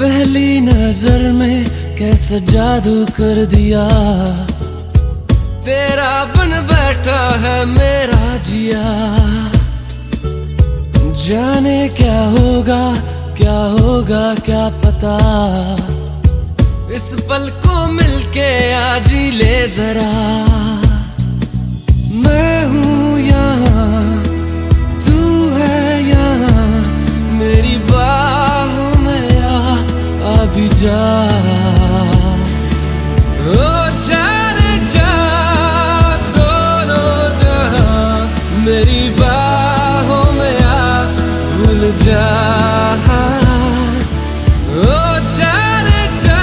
पहली नजर में कैसा जादू कर दिया, तेरा बन बैठा है मेरा जिया। जाने क्या होगा क्या पता, इस पल को मिलके आज ही ले जरा। मैं हूँ यहाँ, तू है यहाँ, मेरी बाहों में आ भी जा। ओ जा रे जा, दोनों जहां मेरी बाहों में आ भूल जा। ओ जा रे जा,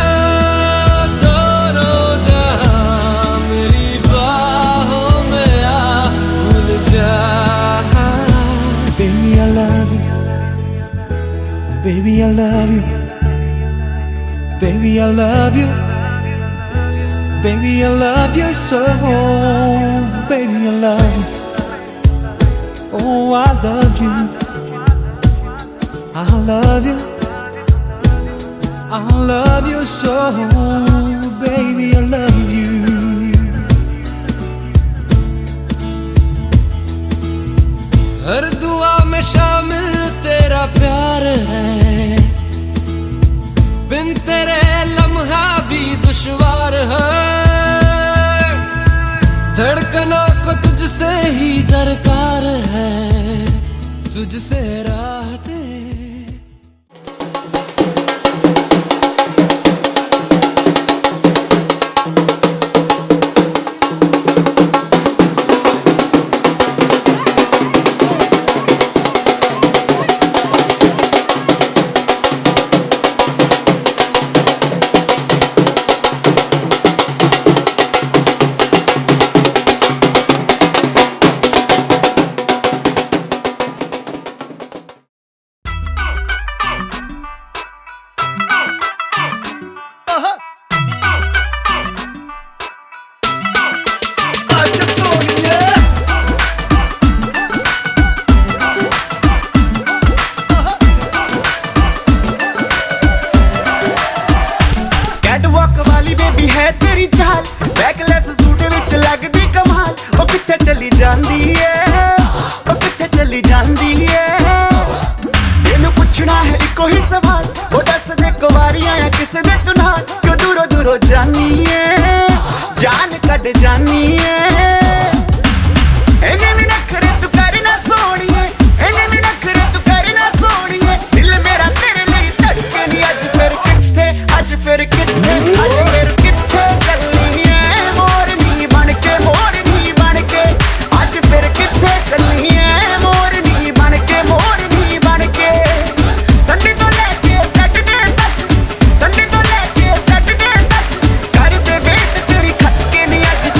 दोनों जहां मेरी बाहों में आ भूल जा। Baby, I love you. Baby, I love you. Baby, I love you. Baby, I love you so. Baby, I love you. Oh, I love you. I love you. I love you so. Baby, I love you. हर दुआ में शामिल तेरा प्यार है, बिन तेरे लम्हा भी दुश्वार है। धड़कनों को तुझसे ही दरकार है, तुझसे राहते।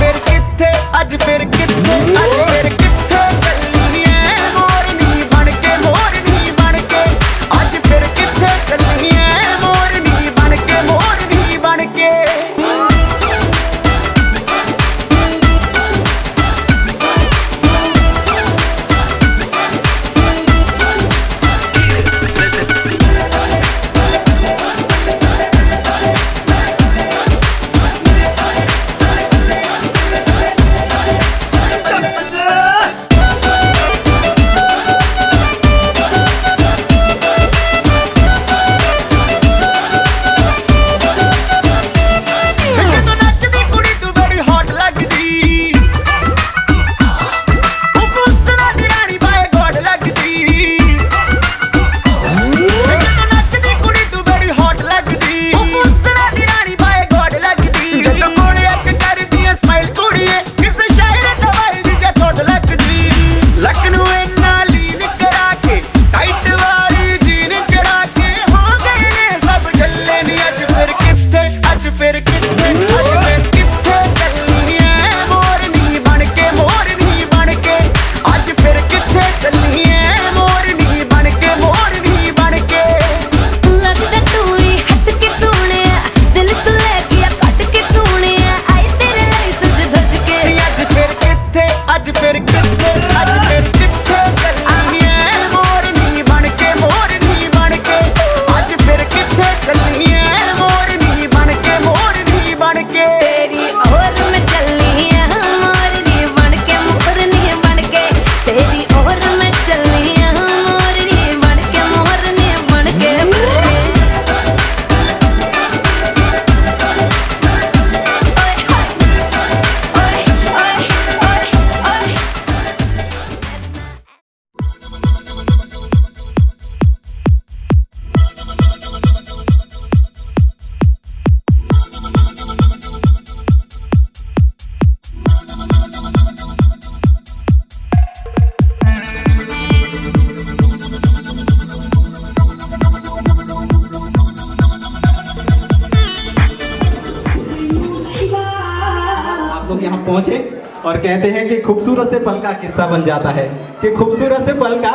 Baby यहाँ पहुंचे और कहते हैं कि खूबसूरत से पल का किस्सा बन जाता है, कि खूबसूरत से पल का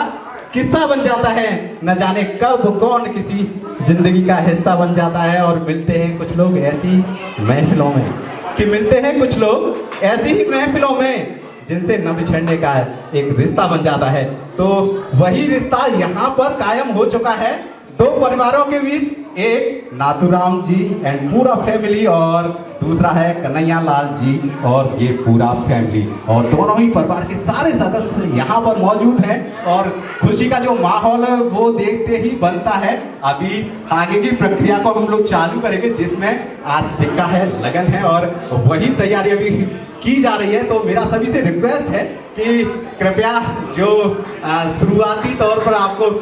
किस्सा बन जाता है, न जाने कब कौन किसी जिंदगी का हिस्सा बन जाता है। और मिलते हैं कुछ लोग ऐसी महफिलों में, कि मिलते हैं कुछ लोग ऐसी ही महफिलों में जिनसे न बिछड़ने का एक रिश्ता बन जाता है। तो वही रिश्ता यहाँ पर कायम हो चुका है दो परिवारों के बीच, एक नाथूराम जी एंड पूरा फैमिली और दूसरा है कन्हैया लाल जी और ये पूरा फैमिली, और दोनों ही परिवार के सारे सदस्य यहाँ पर मौजूद हैं। और खुशी का जो माहौल है वो देखते ही बनता है। अभी आगे की प्रक्रिया को हम लोग चालू करेंगे, जिसमें आज सिक्का है, लगन है और वही तैयारी अभी की जा रही है। तो मेरा सभी से रिक्वेस्ट है कि कृपया जो शुरुआती तौर पर आपको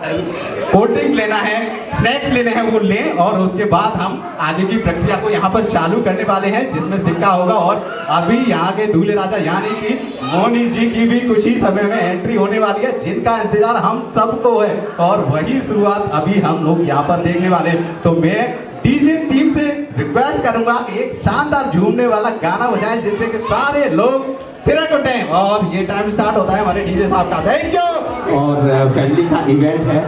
कोल्ड ड्रिंक लेना है, स्नैक्स लेने हैं, वो लें और उसके बाद हम आगे की प्रक्रिया को यहाँ पर चालू करने वाले हैं, जिसमें सिक्का होगा। और अभी यहाँ के दूल्हे राजा यानी कि मोनी जी की भी कुछ ही समय में एंट्री होने वाली है, जिनका इंतजार हम सबको है और वही शुरुआत अभी हम लोग यहाँ पर देखने वाले हैं। तो मैं डीजे टीम से रिक्वेस्ट करूंगा कि एक शानदार झूमने वाला गाना बजाएं, जिससे कि सारे लोग थिरक उठें। और ये टाइम स्टार्ट होता है हमारे डीजे साहब का। Thank you. और फैमिली का इवेंट है,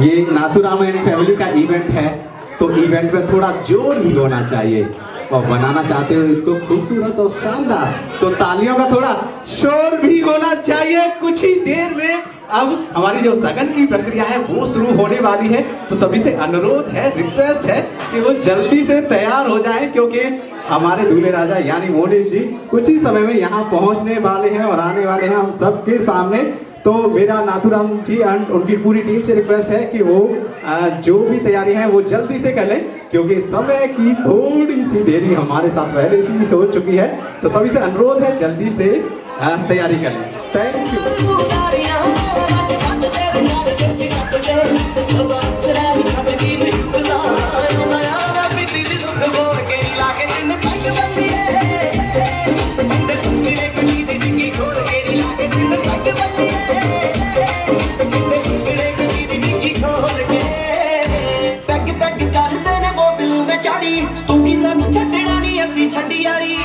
ये नाथूराम एंड फैमिली का इवेंट है, तो इवेंट में थोड़ा जोर भी होना चाहिए और बनाना चाहते हो इसको खूबसूरत और शानदार, तो तालियों का थोड़ा शोर भी होना चाहिए। कुछ ही देर में अब हमारी जो सगन की प्रक्रिया है वो शुरू होने वाली है, तो सभी से अनुरोध है, रिक्वेस्ट है कि वो जल्दी से तैयार हो जाएं, क्योंकि हमारे दूल्हे राजा यानी मोनी जी कुछ ही समय में यहाँ पहुँचने वाले हैं और आने वाले हैं हम सबके सामने। तो मेरा नाथूराम जी एंड उनकी पूरी टीम से रिक्वेस्ट है कि वो जो भी तैयारी है वो जल्दी से कर लें, क्योंकि समय की थोड़ी सी देरी हमारे साथ पहले से हो चुकी है। तो सभी से अनुरोध है जल्दी से तैयारी कर लें। Thank you. छड्डी यारी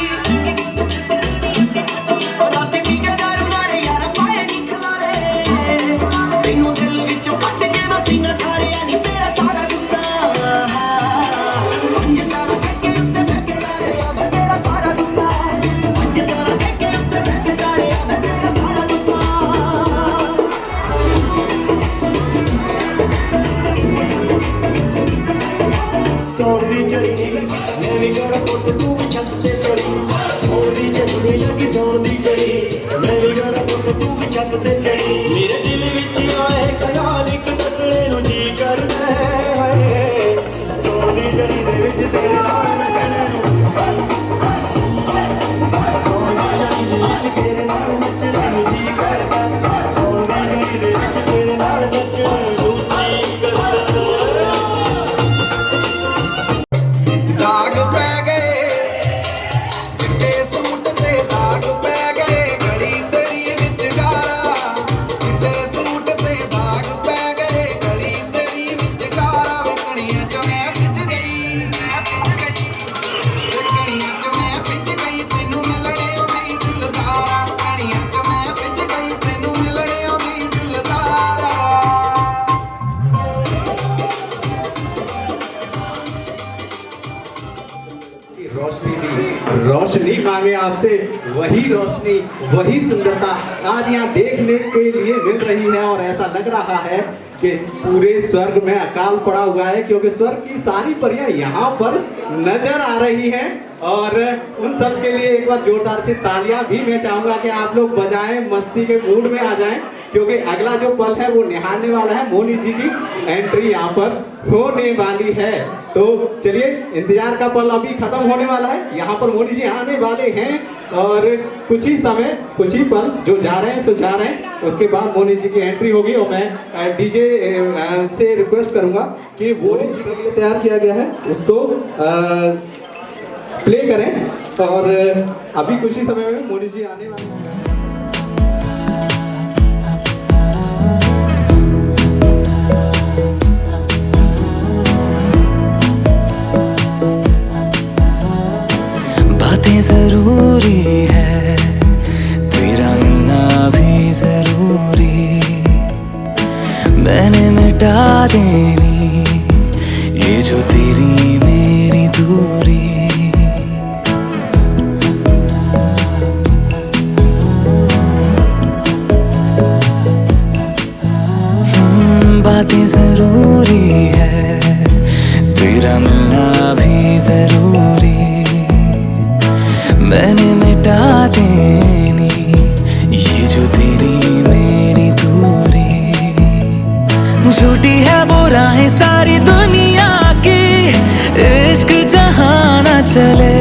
मेरे दिल विच आए ख्याल एक टकरे नु जी करदा है, सोनी जड़ी दे विच तेरे नाल नचने सोनी जड़ी दे विच तेरे नाल नचने नु जी करदा, सोनी जड़ी दे विच तेरे नाल नचने नु जी करदा। दाग पै गए चिट्टे सूट ते, दाग पै गए गली तेरी विच गारा, चिट्टे सूट ते दाग पै गए गली तेरी विच गारा। कणियां च मैं भिज गई, कणियां च मैं भिज गई तैनू मिलणे ओदी दिलदारा, कणियां च मैं भिज गई तैनू मिलणे ओदी दिलदारा। रोशनी मांगे आपसे, वही रोशनी वही सुंदरता आज यहाँ देखने के लिए मिल रही है। और ऐसा लग रहा है कि पूरे स्वर्ग में अकाल पड़ा हुआ है, क्योंकि स्वर्ग की सारी परियां यहाँ पर नजर आ रही हैं। और उन सब के लिए एक बार जोरदार से तालियां भी मैं चाहूंगा कि आप लोग बजाएं, मस्ती के मूड में आ जाएं, क्योंकि अगला जो पल है वो निहारने वाला है। मोनी जी की एंट्री यहाँ पर होने वाली है। तो चलिए, इंतजार का पल अभी खत्म होने वाला है, यहाँ पर मोनी जी आने वाले हैं और कुछ ही समय, कुछ ही पल जो जा रहे हैं सो जा रहे हैं, उसके बाद मोनी जी की एंट्री होगी। और मैं डीजे से रिक्वेस्ट करूंगा कि मोनी जी के लिए तैयार किया गया है उसको प्ले करें। और अभी कुछ ही समय में मोनी जी आने वाले हैं। बातें जरूर जरूरी है, तेरा मिलना भी जरूरी। मैंने मिटा देनी ये जो तेरी मेरी दूरी। बातें जरूरी है, तेरा मिलना भी जरूरी। मैंने मिटा देनी ये जो तेरी मेरी दूरी। झूठी है वो राहें सारी दुनिया की, इश्क जहां ना चले।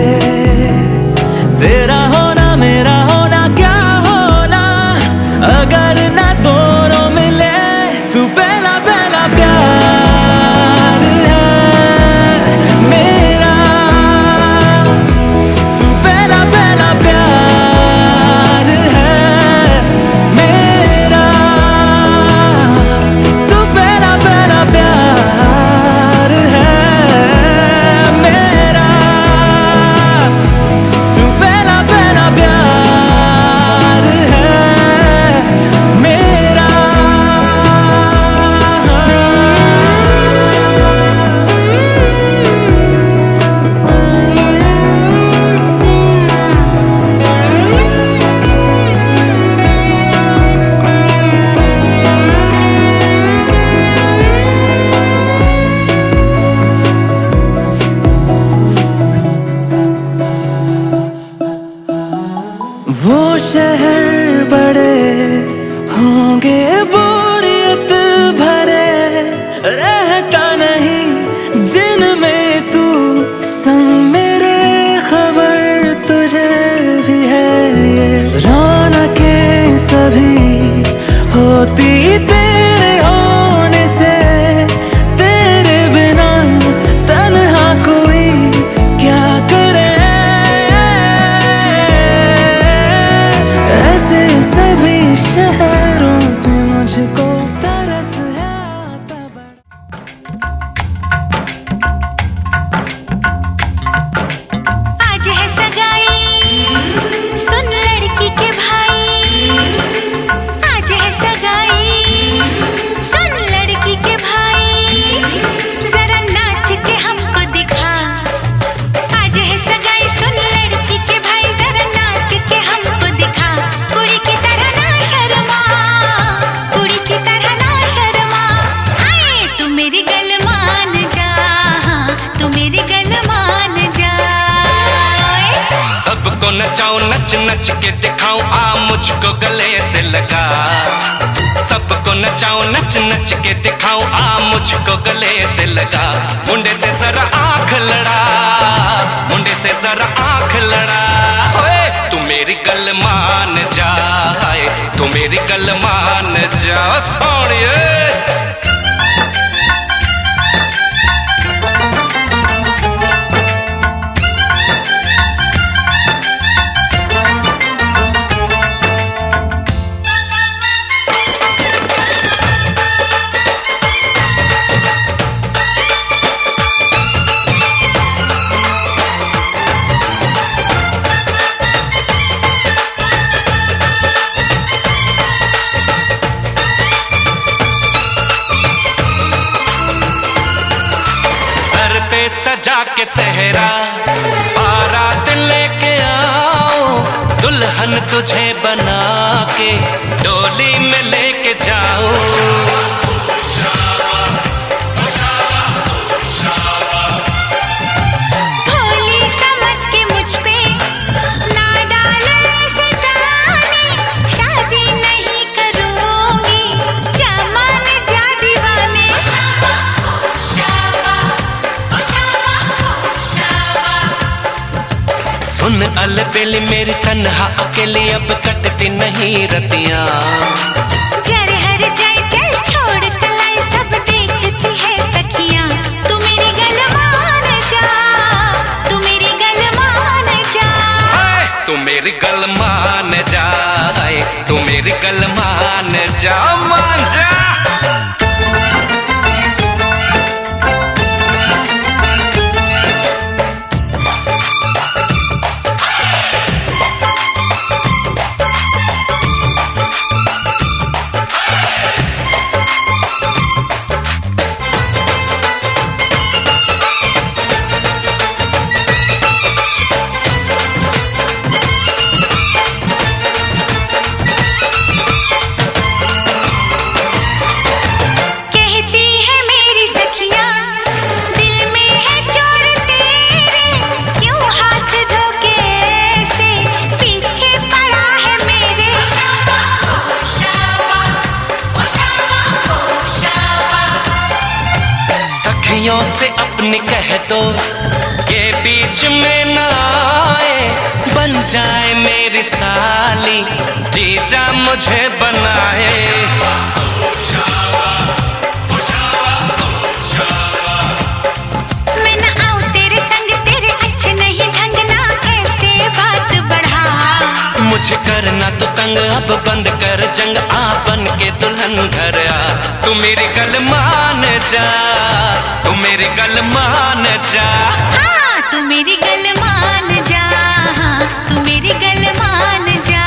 तेरा होना मेरा होना क्या होना, अगर ना दोनों मिले। तू पहला पहला प्यार है मेरा, तू पहला पहला प्यार है मेरा, तू पहला पहला प्यार है मेरा, तू पहला पहला प्यार है मेरा। वो शहर बड़े होंगे बोरियत भरे, रहता नहीं जिनमें तू संग मेरे। खबर तुझे भी है ये रौनकें सभी होती तेरे होने से। तेरे बिना तन्हा कोई क्या करे, ऐसे सभी शहरों पे मुझको तरस है आता बड़ा। आज है सगाई, सुन लड़की के भाई। आज है सगाई, सुन लड़की के भाई। जरा नाच के हमको दिखा। आज है सगाई, सुन लड़की के भाई। जरा नाच के हमको दिखा। कुड़ी की तरह ना शर्मा, कुड़ी की तरह ना शर्मा। आए तू मेरी गल मान जा, तू मेरी गल मान जा। सबको नचाऊं नच नच के दिखाऊं, आ मुझको गले से लगा। सबको नचाऊं नच नच के दिखाऊं, आ मुझको गले से लगा। मुंडे से जरा आंख लड़ा, मुंडे से जरा आंख लड़ा। ओए तू मेरी गल मान जा, तू मेरी गल मान जा सोनिए। सजा के सहरा बारात लेके आओ, दुल्हन तुझे बना के डोली में लेके जाओ। भोली समझ के मुझ पे ना डाले ऐसे ताने। शादी नहीं करूंगी, जमान जा दीवाने। सुन अलबेली मेरी तन्हा अकेली, अब कटती नहीं रतियां। जर हर जाए चल छोड़ कलाई, सब देखती है सखियां। तू मेरी गल मान जा, तू मेरी गल मान जा। तू मेरी गल मान जा, तू मेरी गल मान जा, मान जा। अखियों से अपनी कह दो ये बीच में ना आए, बन जाए मेरी साली, जीजा मुझे बनाए। मैं ना आऊं तेरे संग, तेरे अच्छे नहीं ढंग ना ऐसे बात बढ़ा। मुझे करना तो तंग, अब बंद कर जंग, आ बन के दुल्हन घर आ। तू मेरी गल मान जा, तू मेरी गल मान जा। हाँ तू मेरी गल मान जा, हाँ तू मेरी गल मान जा।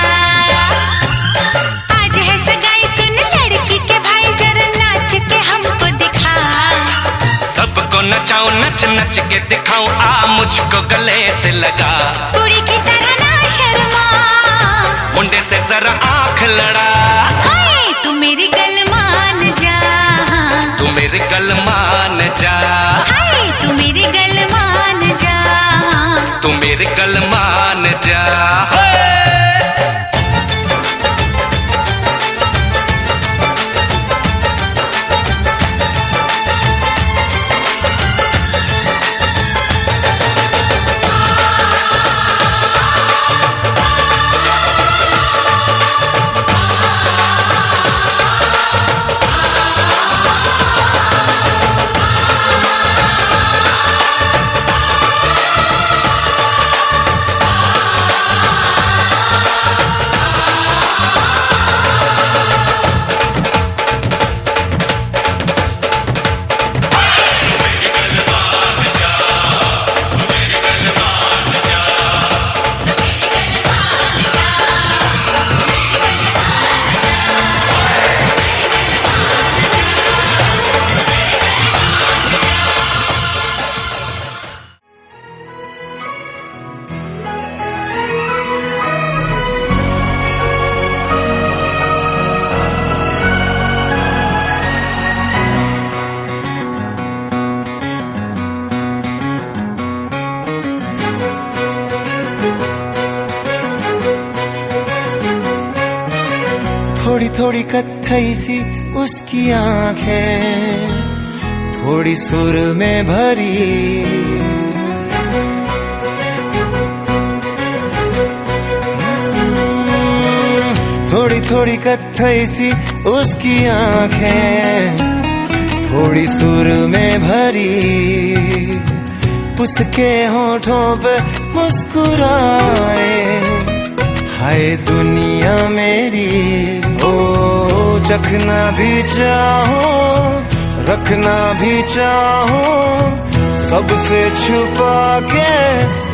आज है सगाई सुन लड़की के भाई, जरा नाच के हमको दिखा। सबको नचाऊं नच नच के दिखाऊं, आ मुझको गले से लगा। कुड़ी की तरह ना शर्मा, मुंडे से जरा आंख लड़ा। हाय तू मेरी गल मान जा, हाँ तू मेरी गल मान जा। हाय तू मेरी गल मान जा, हाँ तू मेरी गल मान जा। थोड़ी थोड़ी कत्थई सी उसकी आंखें, थोड़ी सुर में भरी। थोड़ी थोड़ी कत्थई सी उसकी आंखें, थोड़ी सुर में भरी। उसके होठों पे मुस्कुराए, हाय दुनिया मेरी। ओ चखना भी चाहो, रखना भी चाहो, सबसे छुपा के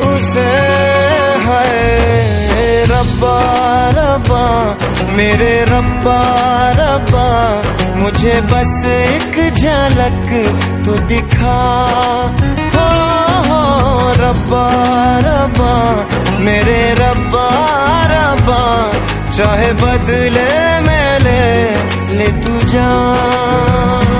उसे। हाय रब्बा रब्बा मेरे रब्बा रब्बा, मुझे बस एक झलक तो दिखा। हो रब्बा रब्बा मेरे रब्बा रब्बा, चाहे बदले में ले तू जान।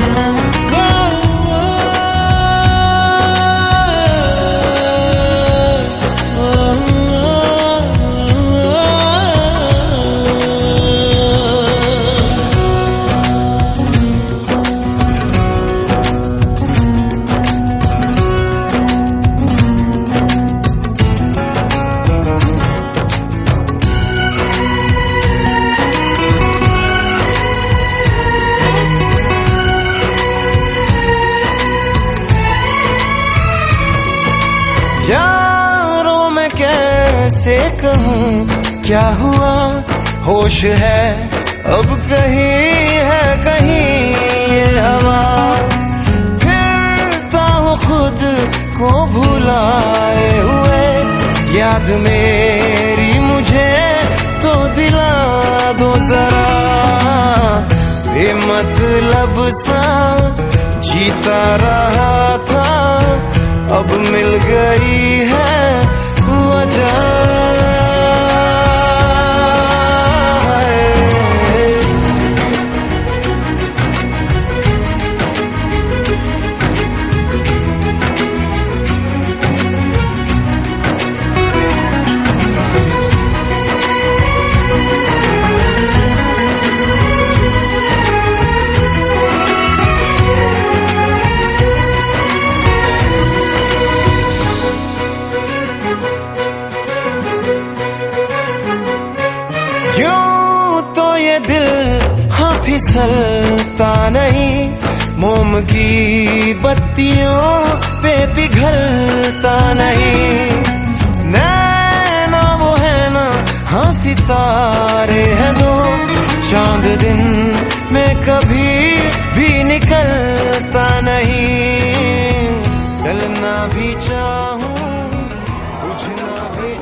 यारों मैं कैसे कहूँ क्या हुआ, होश है अब कहीं है कहीं ये हवा। फिरता हूँ खुद को भुलाए हुए, याद मेरी मुझे तो दिला दो जरा। बेमतलब सा जीता रहा था, अब मिल गई है वजह। फिसलता नहीं, मोम की बत्तियों पे पिघलता नहीं। नैना वो है ना, हाँ सितारे हैं दो, चांद दिन में कभी भी निकलता नहीं। डलना भी चाहूं, बुझना भी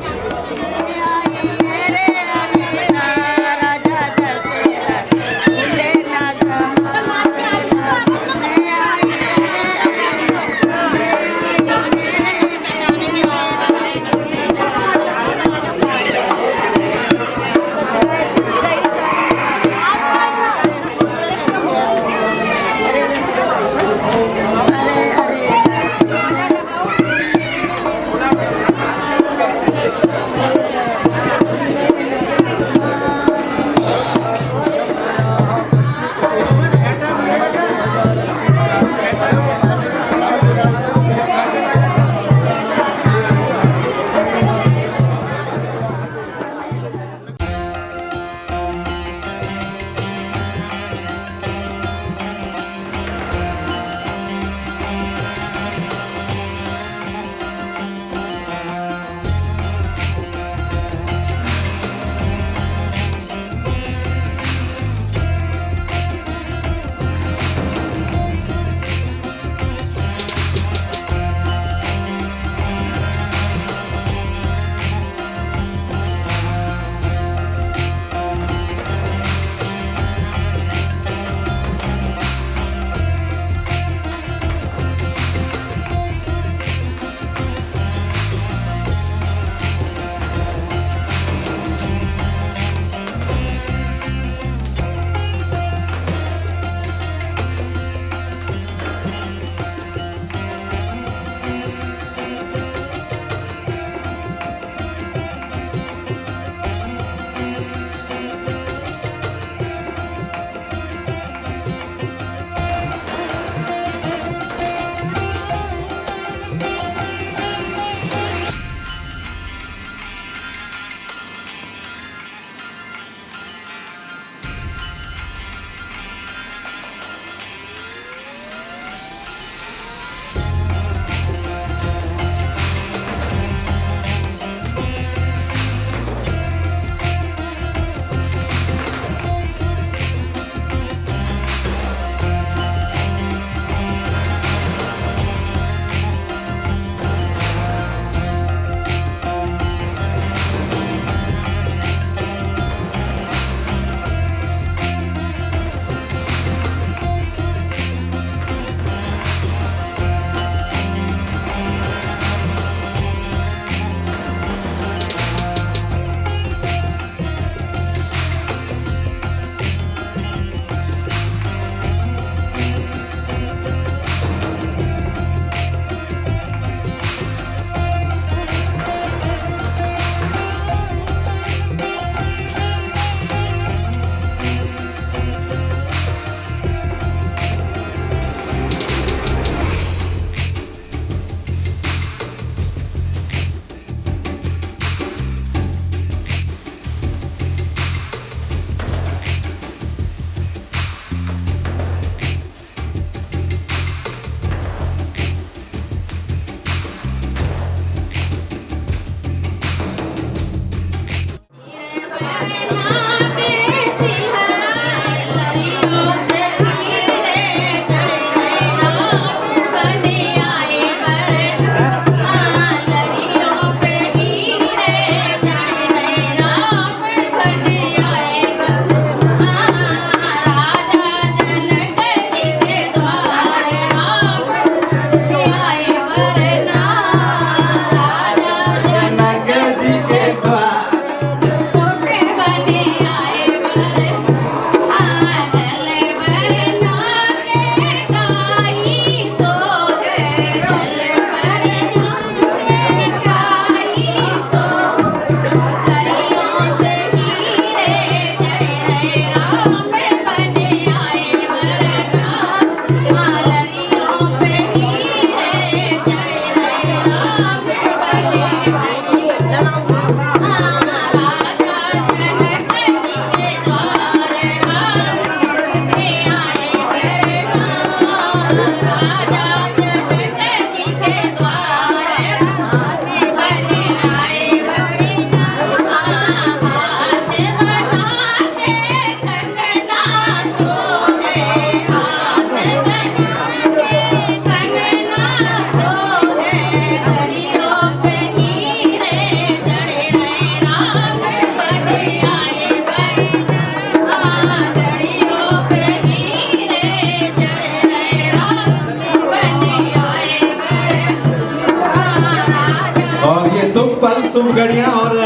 शुभ पल, शुभ घड़ियां और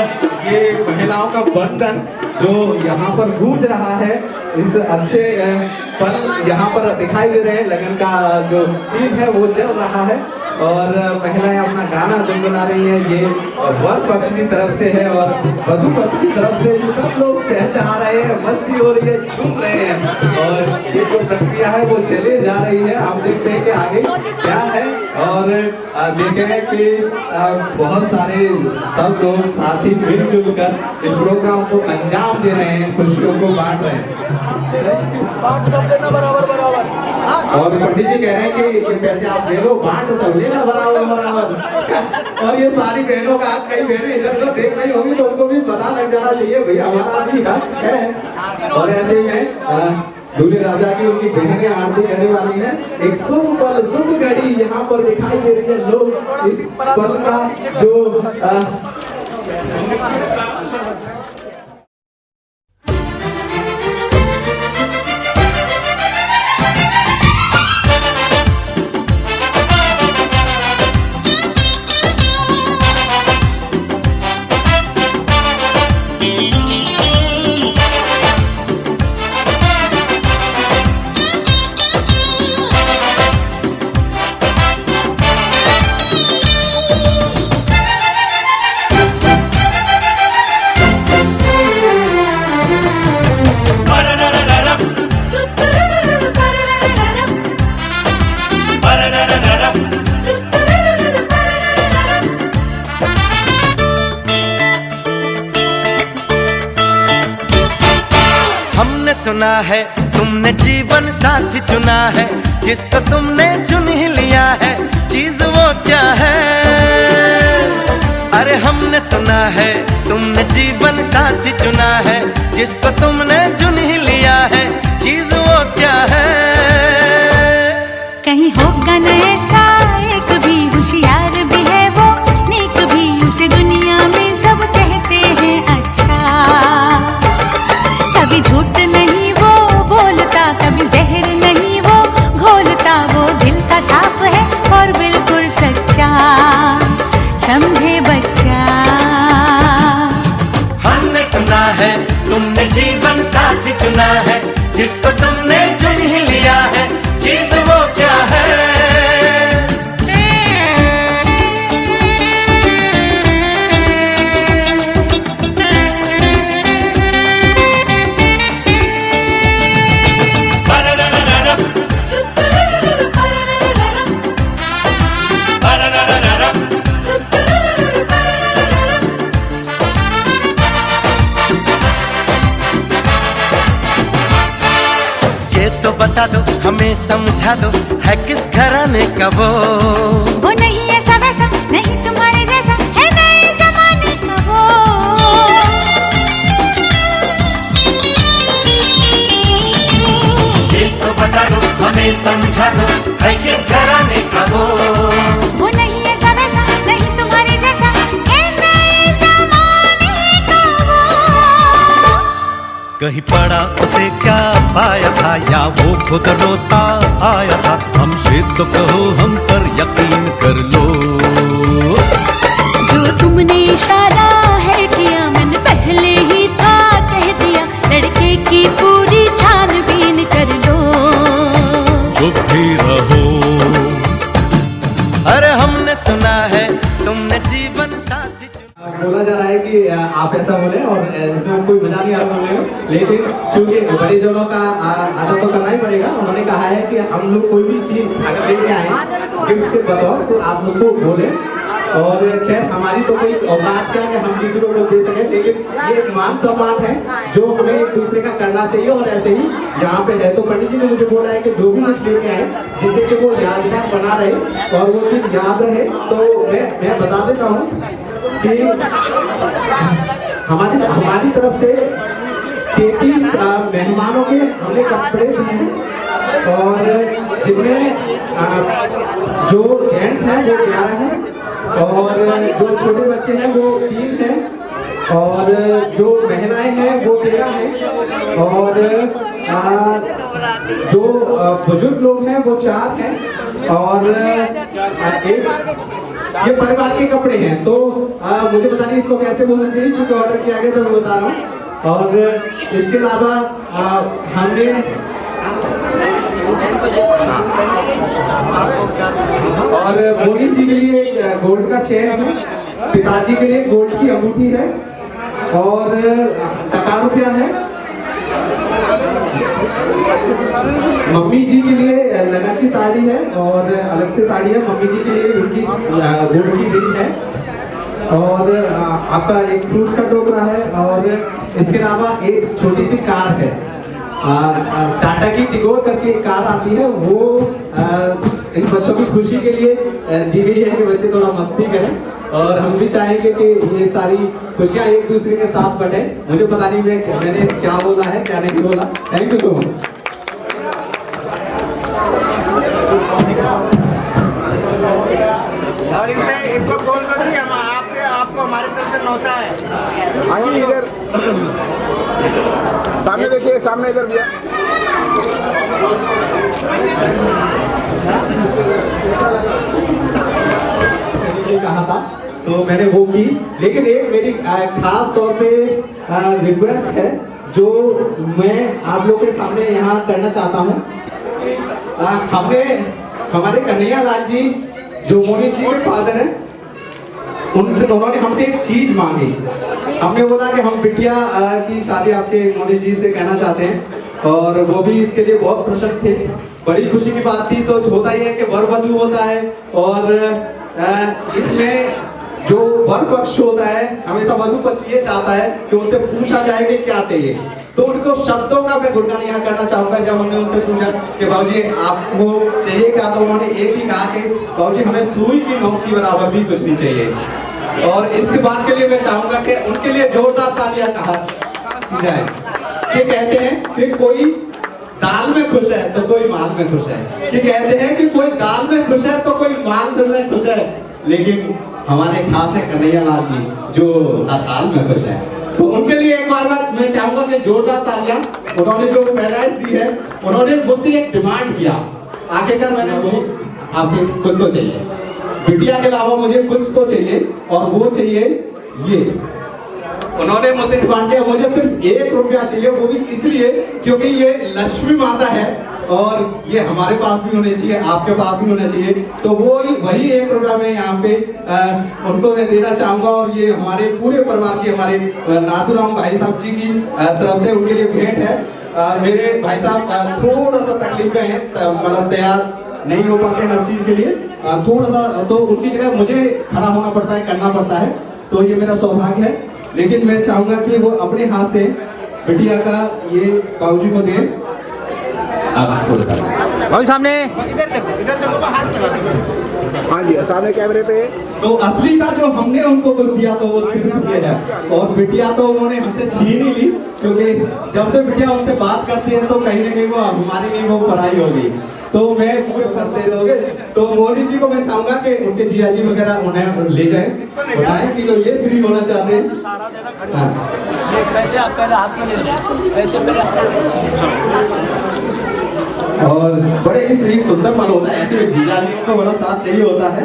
ये महिलाओं का बंधन जो यहाँ पर गूंज रहा है, इस अच्छे पल यहाँ पर दिखाई दे रहे हैं। लगन का जो सीन है वो चल रहा है और महिलाएं अपना गाना गुनगुना रही हैं। ये वर पक्ष की तरफ से है और वधु पक्ष की तरफ से भी सब लोग चहचहा रहे हैं, मस्ती हो रही है, झूम रहे हैं और ये जो प्रक्रिया है वो चले जा रही है। आप देखते हैं कि आगे क्या है और देखें कि बहुत सारे सब लोग साथ ही मिलजुल कर इस प्रोग्राम को अंजाम दे रहे हैं, खुशियों को बांट रहे हैं। और पंडित जी कह रहे हैं कि पैसे आप ले लो, बांट सब लेना बराबर बराबर। और ये सारी बहनों का हक, कई बहनें इधर उधर देख रही होंगी तो उनको भी पता लग जाना चाहिए भैया हमारा भी हक है। और ऐसे में दूल्हे राजा की उनकी बहनें आरती करने वाली है। एक शुभ पल, शुभ घड़ी यहाँ पर दिखाई दे रही है। लोग इस पल का जो सुना है तुमने जीवन साथी चुना है, जिसको तुमने चुन ही लिया है, चीज वो क्या है? अरे हमने सुना है तुमने जीवन साथी चुना है, जिसको तुमने चुन ही लिया है, चीज वो क्या है? कहीं होगा न ऐसा एक भी, होशियार भी है वो, नेक भी, उसे दुनिया में सब कहते हैं अच्छा। कभी झूठ नहीं वो बोलता, कभी जहर नहीं वो घोलता, वो दिल का साफ है और बिल्कुल सच्चा, समझे बच्चा। हमने सुना है तुमने जीवन साथी चुना है, जिसको तुमने चुन ही लिया है, चीज वो क्या है? बता दो हमें, समझा दो, है किस घराने का वो नहीं ऐसा वैसा, नहीं तुम्हारे जैसा, है नए जमाने का वो। ये तो बता दो हमें, समझा दो, है किस घराने का वो नहीं ऐसा वैसा, नहीं तुम्हारे जैसा, है नए जमाने का वो। कहीं पड़ा उसे क्या पाया था, या वो खुद रोता आया था? हमसे तो कहो, हम पर यकीन कर लो। जो तुमने इशारा है किया, मैंने पहले ही था कह दिया, लड़के की पूरी छानबीन कर लो। चुप भी रहो। अरे हमने सुना है तुमने जीवन साथी बोला जा रहा है कि आप ऐसा बोले और इसमें कोई मजा नहीं आ रहा बोलने में, लेकिन चूंकि बड़े जनों का आदत तो करना ही पड़ेगा। उन्होंने कहा है कि हम लोग कोई भी चीज अगर लेके आए गिफ्ट के बतौर, तो आप उसको बोले। और खैर हमारी तो कोई औकात क्या है हम किसी को दे सके, लेकिन ये एक मान सम्मान है जो हमें एक दूसरे का करना चाहिए। और ऐसे ही यहाँ पे है तो पंडित जी ने मुझे बोला है कि जो भी कुछ लेके आए, जिससे कि वो यादगार बना रहे और वो चीज याद रहे, तो मैं बता देता हूँ कि हमारी तरफ से 33 मेहमानों के हमने कपड़े दिए हैं और जिनमें जो जेंट्स हैं वो 11 हैं और जो छोटे बच्चे हैं वो 3 हैं और जो महिलाएं हैं वो 13 हैं और जो बुजुर्ग लोग हैं वो 4 हैं और एक ये परिवार के कपड़े हैं, तो मुझे पता नहीं इसको कैसे बोलना चाहिए, क्योंकि ऑर्डर किया गया तो मैं बता रहा हूँ। और इसके अलावा हमने और मोदी जी के लिए गोल्ड का चेन है, पिताजी के लिए गोल्ड की अंगूठी है और टका रुपया है, मम्मी जी के लिए लगन की साड़ी है और अलग से साड़ी है, मम्मी जी के लिए उनकी गोल्ड की रिंग है और आपका एक फ्रूट्स का टोकरा है और इसके अलावा एक छोटी सी कार है, टाटा की टिगोर करके एक कार आती है, वो इन बच्चों की खुशी के लिए दी गई है कि बच्चे थोड़ा मस्ती करें और हम भी चाहेंगे कि ये सारी खुशियां एक दूसरे के साथ बटे। मुझे पता नहीं मैंने क्या बोला है क्या नहीं बोला। Thank you so much. और इनसे इसको कॉल कर दिया आपको हमारी तरफ से नौता है। हाँ जी, इधर सामने देखिए, सामने इधर भैया। कहा था तो मैंने वो की, लेकिन एक मेरी खास तौर पे रिक्वेस्ट है जो मैं आप लोग के सामने यहाँ करना चाहता हूँ। हमने हमारे कन्हैया लाल जी जो मोनिश जी के फादर हैं, उन्होंने हमसे एक चीज मांगी। हमने बोला कि हम बिटिया की शादी आपके मोनिश जी से कहना चाहते हैं और वो भी इसके लिए बहुत प्रसन्न थे। बड़ी खुशी की बात थी। तो होता ही है कि वर वधू होता है और इसमें जो वर पक्ष होता है हमेशा वधू पक्ष ये चाहता है कि उनसे पूछा जाए कि क्या चाहिए। तो उनको शब्दों का मैं गुणगान यहाँ करना चाहूंगा। जब हमने उनसे पूछा कि बाबूजी आपको चाहिए क्या, तो उन्होंने एक ही कहा कि बाबूजी हमें सुई की नोक के बराबर भी कुछ नहीं चाहिए। और इसके बात के लिए मैं चाहूंगा कि उनके लिए जोरदार तालियां कहा की जाए। कि कहते हैं कि कोई दाल में खुश है तो कोई माल में खुश है, कि कहते हैं कि कोई दाल में खुश है तो कोई माल में खुश है, लेकिन हमारे खास है कन्हैया लाल जी जो हर हाल में खुश है। तो उनके लिए एक बार मैं चाहूंगा कि जोरदार तालियां। उन्होंने जो पैदाइश दी है, उन्होंने मुझसे एक डिमांड किया, आखिरकार मैंने वही आपसे कुछ तो चाहिए, बिटिया के अलावा मुझे कुछ तो चाहिए और वो चाहिए ये। उन्होंने मुझसे डिमांड किया मुझे सिर्फ 1 रुपया चाहिए, वो भी इसलिए क्योंकि ये लक्ष्मी माता है और ये हमारे पास भी होने चाहिए, आपके पास भी होना चाहिए। तो वही 1 रुपया मैं यहाँ पे उनको मैं देना चाहूंगा। और ये हमारे पूरे परिवार की, हमारे नाथुराम भाई साहब जी की तरफ से उनके लिए भेंट है। मेरे भाई साहब थोड़ा सा तकलीफ में है, मतलब तैयार नहीं हो पाते हर चीज के लिए, थोड़ा सा, तो उनकी जगह मुझे खड़ा होना पड़ता है, करना पड़ता है। तो ये मेरा सौभाग्य है, लेकिन मैं चाहूंगा कि वो अपने हाथ से बिटिया का ये बाबूजी को दे। भाई सामने इधर देखो हाथ लगा। हाँ जी, सामने कैमरे पे। तो असली का जो हमने उनको कुछ दिया तो वो सिर्फ ये है, और बिटिया तो उन्होंने हमसे छीन ही ली, क्योंकि जब से बिटिया उनसे बात करती है तो कहीं ना कहीं वो हमारी नहीं, वो पढ़ाई होगी। तो मैं पूरे करते रहोगे। तो मोदी जी को मैं चाहूंगा कि उनके जिया जी वगैरह उन्हें ले जाए, बताएं कि ये फ्री होना चाहते हैं। पैसे आप पहले हाथ में ले लें, पैसे और बड़े ही स्वीट सुंदर पल होता है, ऐसे में जीजा जी को बड़ा साथ चाहिए होता है।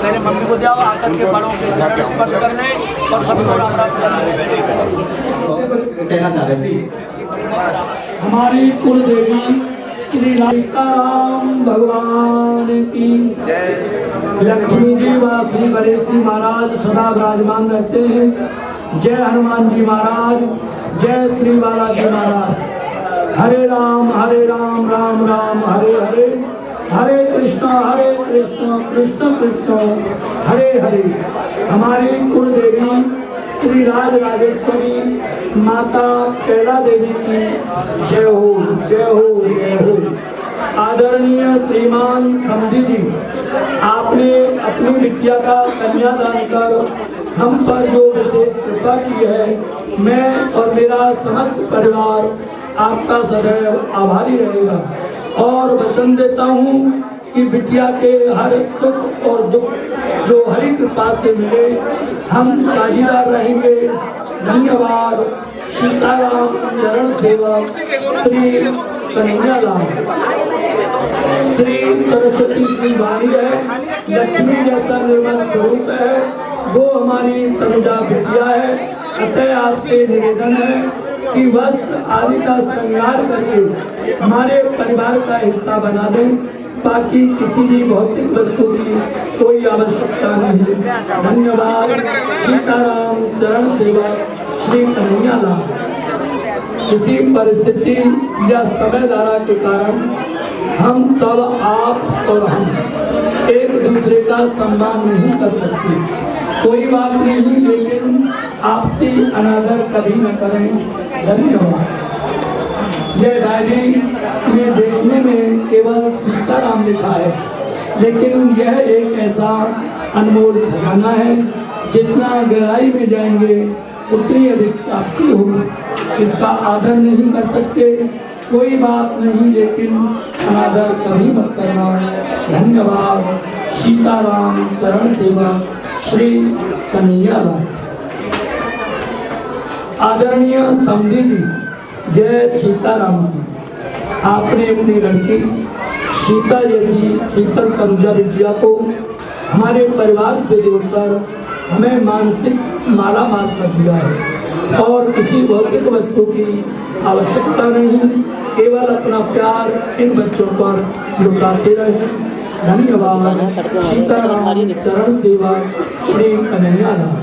मेरे मम्मी को दिया आकर के बड़ों के चरण स्पर्श करने और सभी को राम राम कुछ कहना चाह रहे हैं प्लीज। हमारी कुल देवी श्री राम भगवान की जय। लक्ष्मी जी व श्री गणेश जी महाराज सदा विराजमान रहते हैं। जय हनुमान जी महाराज, जय श्री बालाजी महाराज। हरे राम राम राम हरे हरे, हरे कृष्ण कृष्ण कृष्ण हरे हरे। हमारी कुल देवी श्री राज राजेश्वरी माता कैला देवी की जय हो जय हो जय हो। आदरणीय श्रीमान समधी जी, आपने अपनी बिटिया का कन्यादान कर हम पर जो विशेष कृपा की है, मैं और मेरा समस्त परिवार आपका सदैव आभारी रहेगा और वचन देता हूँ कि बिटिया के हर सुख और दुख जो हरि कृपा से मिले, हम साझीदार रहेंगे। धन्यवाद। सीताराम चरण सेवक श्री कन्हैया लाल। श्री सरस्वती श्री वाणी है, लक्ष्मी जैसा निर्मल स्वरूप है, वो हमारी तनुजा बिटिया है। अतः आपसे निवेदन है कि वस्त्र आदि का श्रृंगार करके हमारे परिवार का हिस्सा बना दें, बाकी किसी भी भौतिक वस्तु की कोई आवश्यकता नहीं। धन्यवाद। सीताराम चरण सेवक श्री कन्हैया लाल। किसी परिस्थिति या समय धारा के कारण हम सब, आप और हम, एक दूसरे का सम्मान नहीं कर सकते। कोई बात नहीं, लेकिन आपसी अनादर कभी न करें। धन्यवाद। यह डायरी में देखने में केवल सीताराम लिखा है, लेकिन यह एक ऐसा अनमोल खजाना है, जितना गहराई में जाएंगे उतनी अधिक प्राप्ति होगी। इसका आदर नहीं कर सकते, कोई बात नहीं, लेकिन अनादर कभी मत करना। धन्यवाद। सीताराम चरण सेवक श्री कन्हैया लाल। आदरणीय समधी जी, जय सीताराम की। आपने अपनी लड़की सीता जैसी शीतल तनुजा विद्या को हमारे परिवार से जोड़कर हमें मानसिक माला माल कर दिया है, और किसी भौतिक वस्तु की आवश्यकता नहीं, केवल अपना प्यार इन बच्चों पर लुटाते रहे। धन्यवाद। सीताराम चरण सेवक श्री कन्हैया लाल।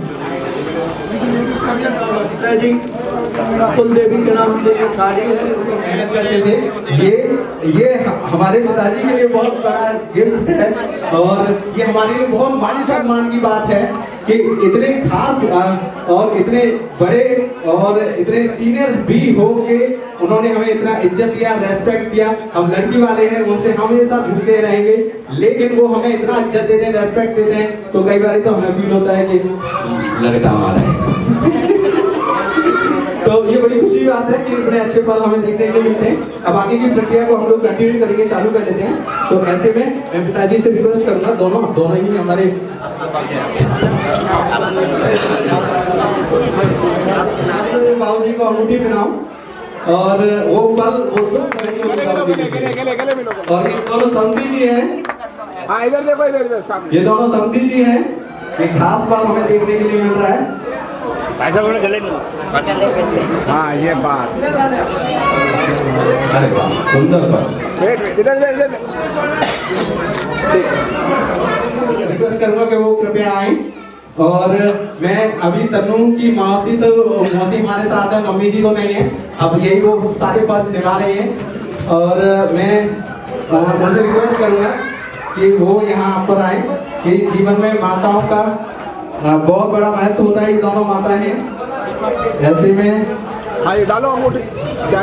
जी कुल देवी के नाम से ये साड़ी है, मेहनत करते थे। ये हमारे पिताजी के लिए बहुत बड़ा गिफ्ट है, और ये हमारे लिए बहुत मान सम्मान की बात है कि इतने खास और इतने बड़े और इतने सीनियर भी हो के उन्होंने हमें इतना इज्जत दिया, रेस्पेक्ट दिया। हम लड़की वाले हैं, उनसे हमेशा झुके रहेंगे, लेकिन वो हमें इतना इज्जत देते हैं, रेस्पेक्ट देते हैं, तो कई बार तो हमें फील होता है कि लड़का हमारा है। तो ये बड़ी खुशी बात है कि इतने अच्छे पल हमें देखने को मिलते हैं। अब आगे की प्रक्रिया को हम लोग कंटिन्यू करेंगे, चालू कर लेते हैं। तो ऐसे में मैं पिताजी से रिक्वेस्ट करूंगा, दोनों ही हमारे बाबू जी को अंगूठी पहनाओ, और वो पल वो सुख और ये दोनों समधी जी हैं। हाँ इधर देखो, इधर सामने। ये दोनों समधी जी हैं। एक खास पल हमें देखने के लिए मिल रहा है। हाँ ये बात। अरे वाह, सुंदर पल। वेट इधर इधर। रिक्वेस्ट करूंगा कि वो कृपया आए। और मैं अभी तन्नू की मौसी हमारे साथ है, मम्मी जी तो नहीं है, अब यही वो सारे फर्ज निभा रही हैं। और मैं उनसे रिक्वेस्ट करूंगा कि वो यहाँ पर आए, कि जीवन में माताओं का बहुत बड़ा महत्व होता है। ये दोनों माता हैं, ऐसे में हाँ ये डालो अंगूठी। क्या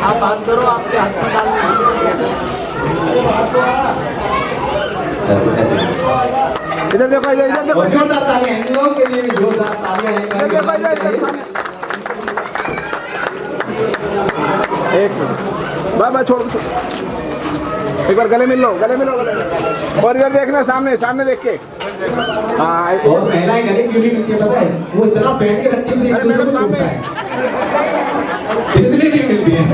आप बात करो, आपके हाथ में डालना। इधर देखो, इधर देखो। जोरदार तालियां इन लोगों के लिए भी, जोरदार तालियां एक बाय छोड़ दो। एक बार गले मिल लो, गले मिलो, गले। और इधर देखना, सामने सामने देख के। हाँ और महिलाएं गले क्यों नहीं मिलती पता है? वो इतना पहन के रखती है, अरे मैडम सामने, इसलिए नहीं मिलती है।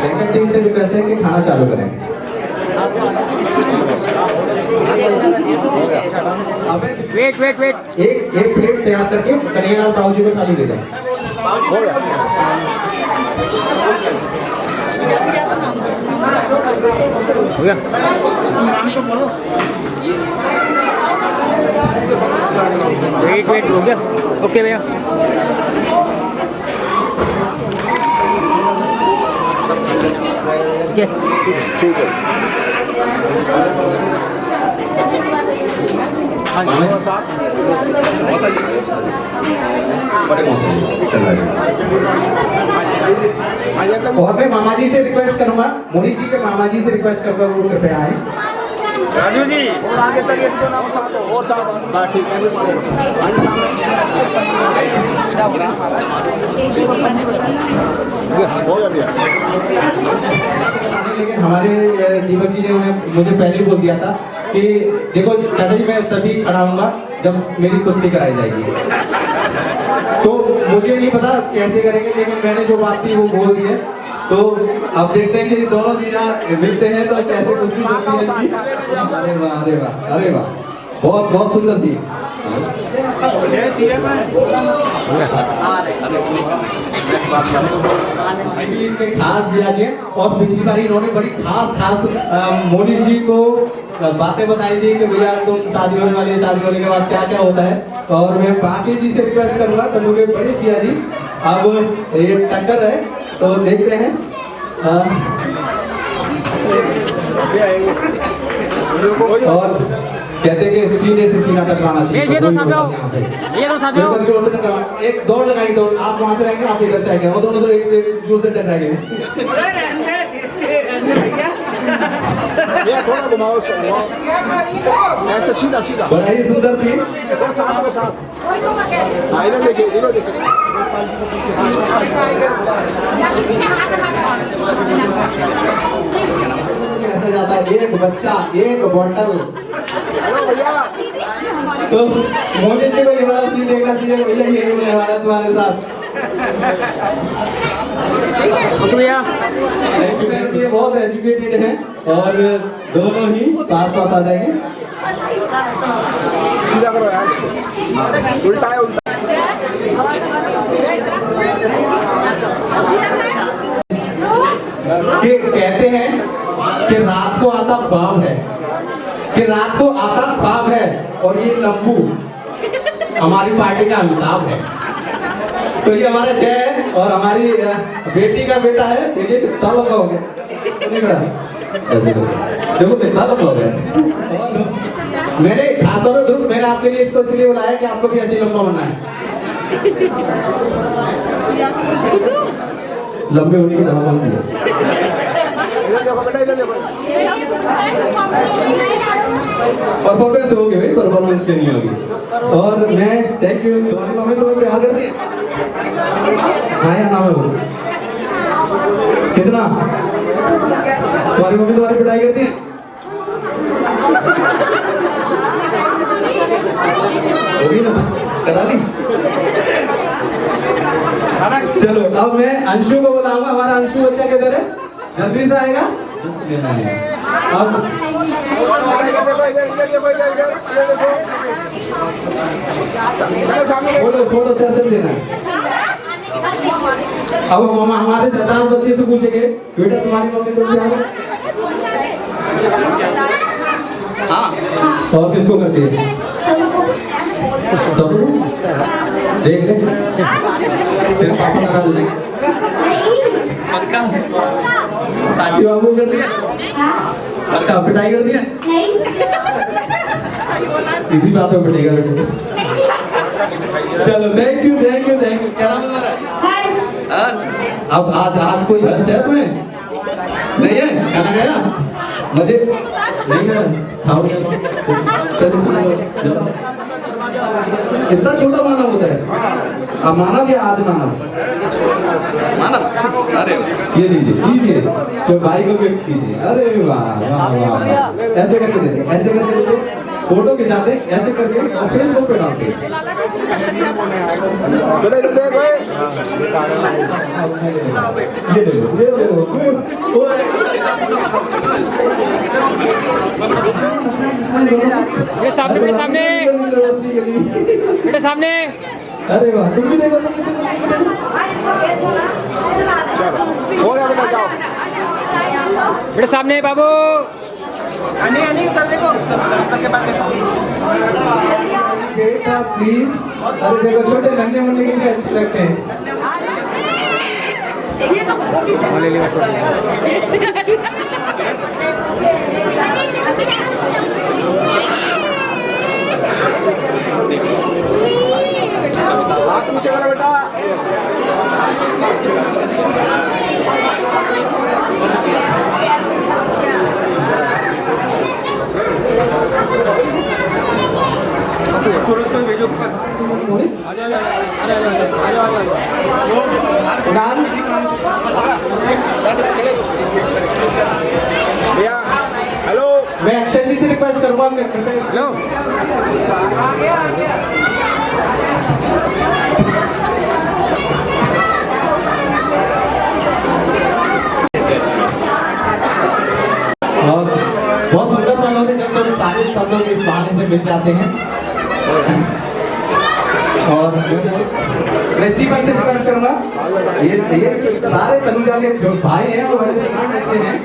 सेकंड टीम से रिक्वेस्ट है कि खाना चालू करें। वेट एक प्लेट तैयार करके कन्हैया लाल बाबू जी को थाली दे दें। हो गया। वेट हो गया। ओके भैया। ठीक है। और मैं मामा जी से रिक्वेस्ट करूंगा, मोनी जी के मामा जी से रिक्वेस्ट करूंगा वो कृपया आए। राजू जी और आगे तक एक दो नाम सकते हो और साथ। हाँ ठीक है। हो गया। लेकिन हमारे दीपक जी ने मुझे पहले ही बोल दिया था कि देखो चाचा जी मैं तभी खड़ा हूँगा जब मेरी कुश्ती कराई जाएगी। तो मुझे नहीं पता कैसे करेंगे, लेकिन मैंने जो बात थी वो बोल दी है। तो अब देखते हैं कि दोनों जीजा मिलते हैं तो कैसे कुश्ती चलती है इनकी। अरे वाह अरे वाह अरे वाह, बहुत बहुत सुंदर सी। खास जिया जी, और पिछली बार इन्होंने बड़ी खास मोनी जी को बातें बताई थी कि भैया तुम शादी होने वाली है, शादी होने के बाद क्या क्या होता है। और मैं बाकी जी से रिक्वेस्ट करूंगा तनु के बड़े जिया जी, अब ये टक्कर है तो देखते हैं। और कहते हैं कि सीने से सीना टकराना चाहिए। ये तो जोर से टकराना, एक दौड़ लगाई, दौड़ आप वहां से रहेंगे, आप इधर से आएंगे, वो दोनों से एक जोर से टकराएंगे। ये थोड़ा घुमाओ ऐसे सीधा सीधा, बड़ा ही सुंदर सी। इधर देखिए इधर देखिए। ऐसा जाता है, एक बच्चा एक बोतल। भैया तो मोदी जी को ये वाला सीन देखना चाहिए भैया, ये होने वाला तुम्हारे साथ। भैया ये बहुत एजुकेटेड हैं और दोनों ही पास आ जाएंगे। सीधा करो यार, उल्टा है उल्टा। कि कहते हैं कि रात को आता ख्वाब है, कि रात को आता ख्वाब है, और ये लंबू हमारी पार्टी का अमिताभ है। तो ये हमारा जय है और हमारी बेटी का बेटा है। देखिए कितना लंबा हो गया, देखो कितना लंबा हो गया। मैंने खासतौर पर ग्रुप मैंने आपके लिए इसको इसलिए बुलाया कि आपको भी ऐसे लंबा बनना है। लंबे होने की दवा कौन सी है? इधर देखो बेटा, इधर देखो। परफॉर्मेंस होगी भाई, परफॉर्मेंस के नहीं होगी। और मैं थैंक यू, तुम्हारी मम्मी तुम्हें प्यार करती है? हाँ या ना बोलो कितना? तुम्हारी मम्मी तुम्हारी पिटाई करती है? होगी ना, करा ली। चलो अब मैं अंशु को बुलाऊंगा। हमारा अंशु बच्चा किधर है? जल्दी से आएगा। अब फोटो सेशन देना है। अब मामा हमारे सरदार बच्चे से पूछेंगे, बेटा तुम्हारी मम्मी तो क्या है? हाँ, और किसको करती है? सब देख ले, तेरे पापा लगा दो। पक्का साची बाबू कर दिया? पक्का पिटाई कर दिया? इसी बात पे पिटेगा बेटे। चलो thank you thank you thank you. क्या नाम है तुम्हारा? हर्ष। अब आज कोई हर्ष है तुम्हें? नहीं है? खाना खाया? मजे नहीं खाया? खाओ चलो। कितना छोटा मानव होता है? अब मानव या आदि मानव? मानव। अरे ये लीजिए जो भाई को गिफ्ट कीजिए। अरे वाह वाह वाह, ऐसे करके देते, ऐसे करके देते, फोटो खिंचाते, ऐसे करके और फेसबुक पे डालते। ये देखो मेरे सामने मेरे सामने। अरे वाह, तुम भी देखो, तुम भी देखो। हो गया बेटा, जाओ मेरे सामने बाबू। उधर देखो, उधर के पास देखो। बेटा प्लीज। अरे देखो छोटे नन्हे मुन्ने कितने अच्छे लगते हैं। ये तो छोटी हाथ नीचे करो बेटा। भैया हेलो, मैं अक्षय जी से रिक्वेस्ट करूंगा। हेलो। मिल जाते हैं। और फेस्टिवल से रिक्वेस्ट करूंगा, ये सारे तनुजा के जो भाई हैं वो बड़े सलाम बच्चे हैं।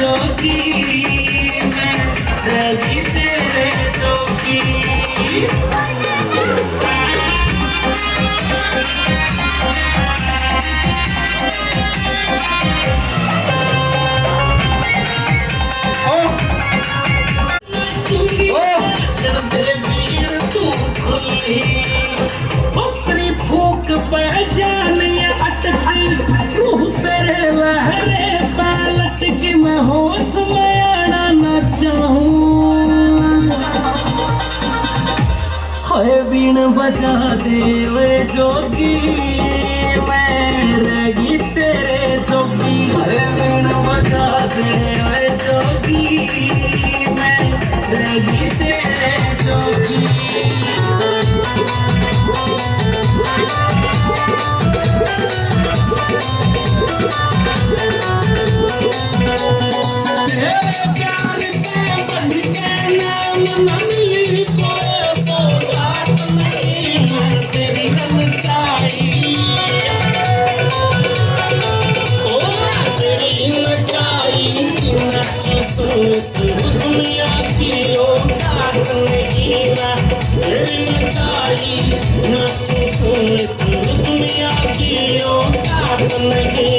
जोगी बीन बजा दे ओए जोगी मैं रही तेरे जोगी बीन बजा दे ओए जोगी मैं रही तेरे जोगी दुनिया की औकात नहीं ना तेरी नचाई नाचो दुनिया की औकात नहीं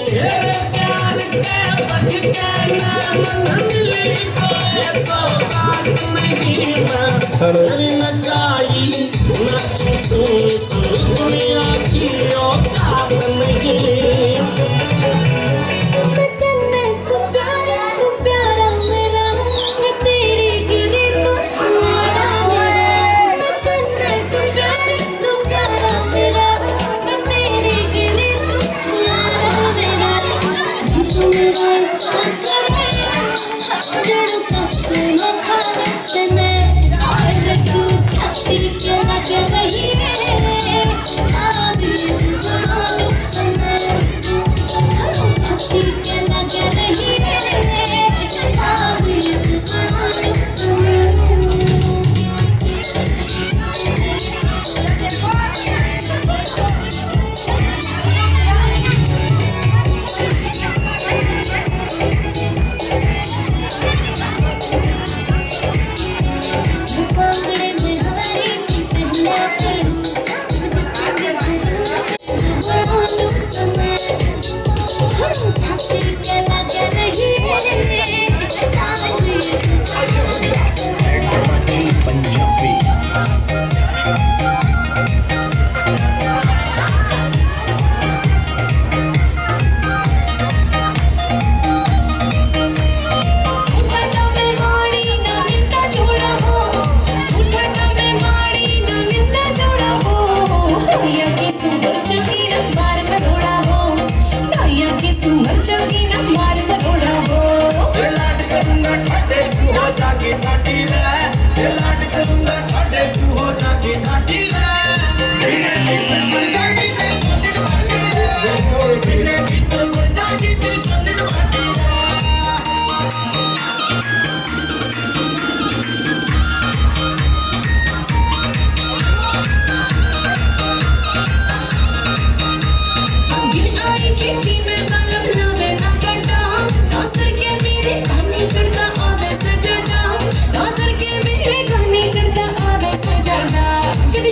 तेरे प्यार के बढ़ के नाम न मिली कोई सौगात नहीं ना तेरी नचाई नाचो दुनिया की औकात नहीं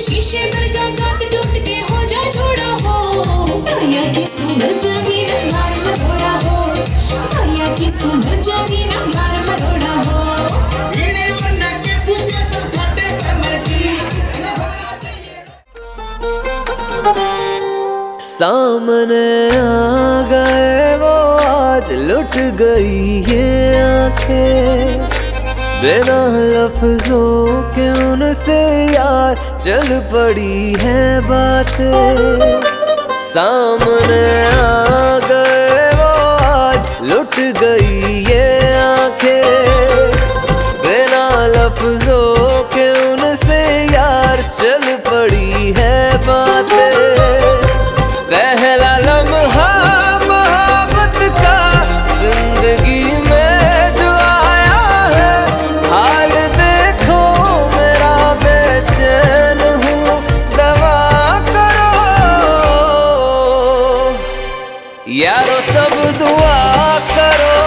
शीशे वर्गा कांच टूट के हो जा छोड़ा हो भैया की सुंदर जागी न मार मरोड़ा हो भैया की सुंदर जागी न मार मरोड़ा हो वीणे बना के पूजा सब घाटे पे मर की सामने आ गए वो आज लुट गई ये आंखें बिना लफ्जों के उनसे यार चल पड़ी है बातें सामने आ गए वो आज लुट गई ये आंखें बिना लफ्जों के उनसे यार चल पड़ी है बातें पहला लम्हा मोहब्बत का जिंदगी में जो आया है हाल देखो मेरा बेचैन हूँ दवा करो यारो सब दुआ करो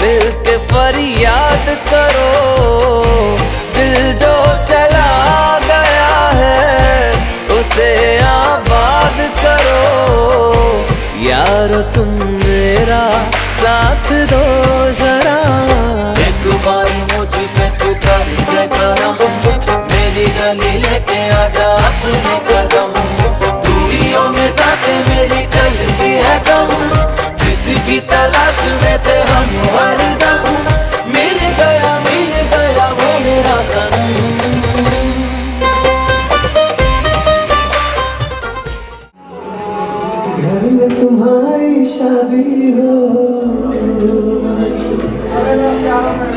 मिलके फरियाद करो दिल जो चला गया है उसे आबाद करो यारो तुम मेरा साथ दो जरा एक बार मुझ पे तू कर दे करम मेरी गली लेके आजा अपने कदम दूरियों में सांसें मेरी चलती है कम जिसकी तलाश में थे हम हरदम मिल गया वो मेरा सनम शादी हो,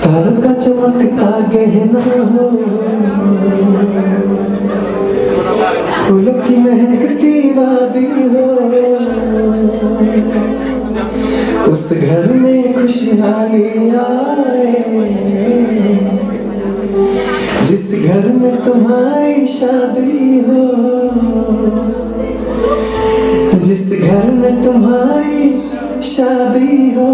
तारों का चमकता गहना हो, फूलों की महकती वादी हो, उस घर में खुशहाली आए, जिस घर में तुम्हारी शादी हो, जिस घर में तुम्हारी शादी हो।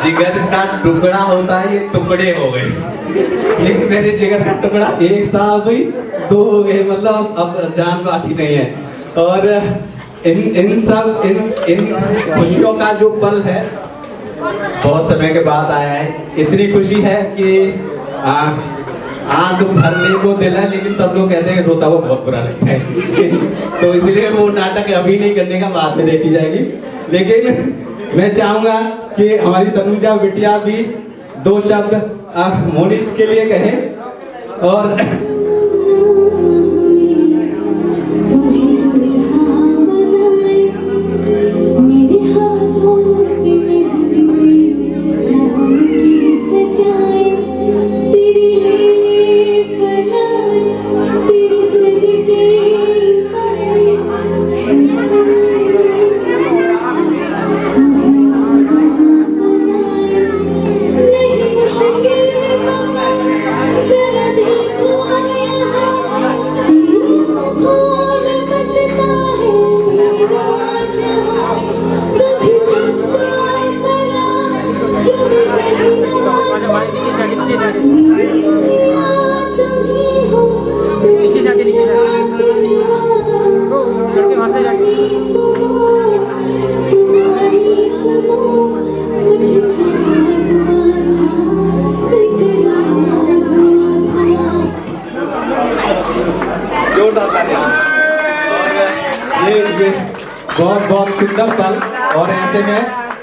जिगर का टुकड़ा होता है, ये टुकड़े हो गए, लेकिन मेरे जिगर का टुकड़ा एक था, अभी दो हो गए, मतलब अब जान बाकी नहीं है। और इन खुशियों का जो पल है बहुत समय के बाद आया है। इतनी खुशी है कि आंख भरने को दिल है, लेकिन सब लोग कहते हैं रोता हुआ बहुत बुरा लगता है तो इसलिए वो नाटक अभी नहीं करने का, बाद में देखी जाएगी। लेकिन मैं चाहूंगा कि हमारी तनुजा बिटिया भी दो शब्द मोनिश के लिए कहें। और ये बहुत बहुत सुंदर पल। और ऐसे में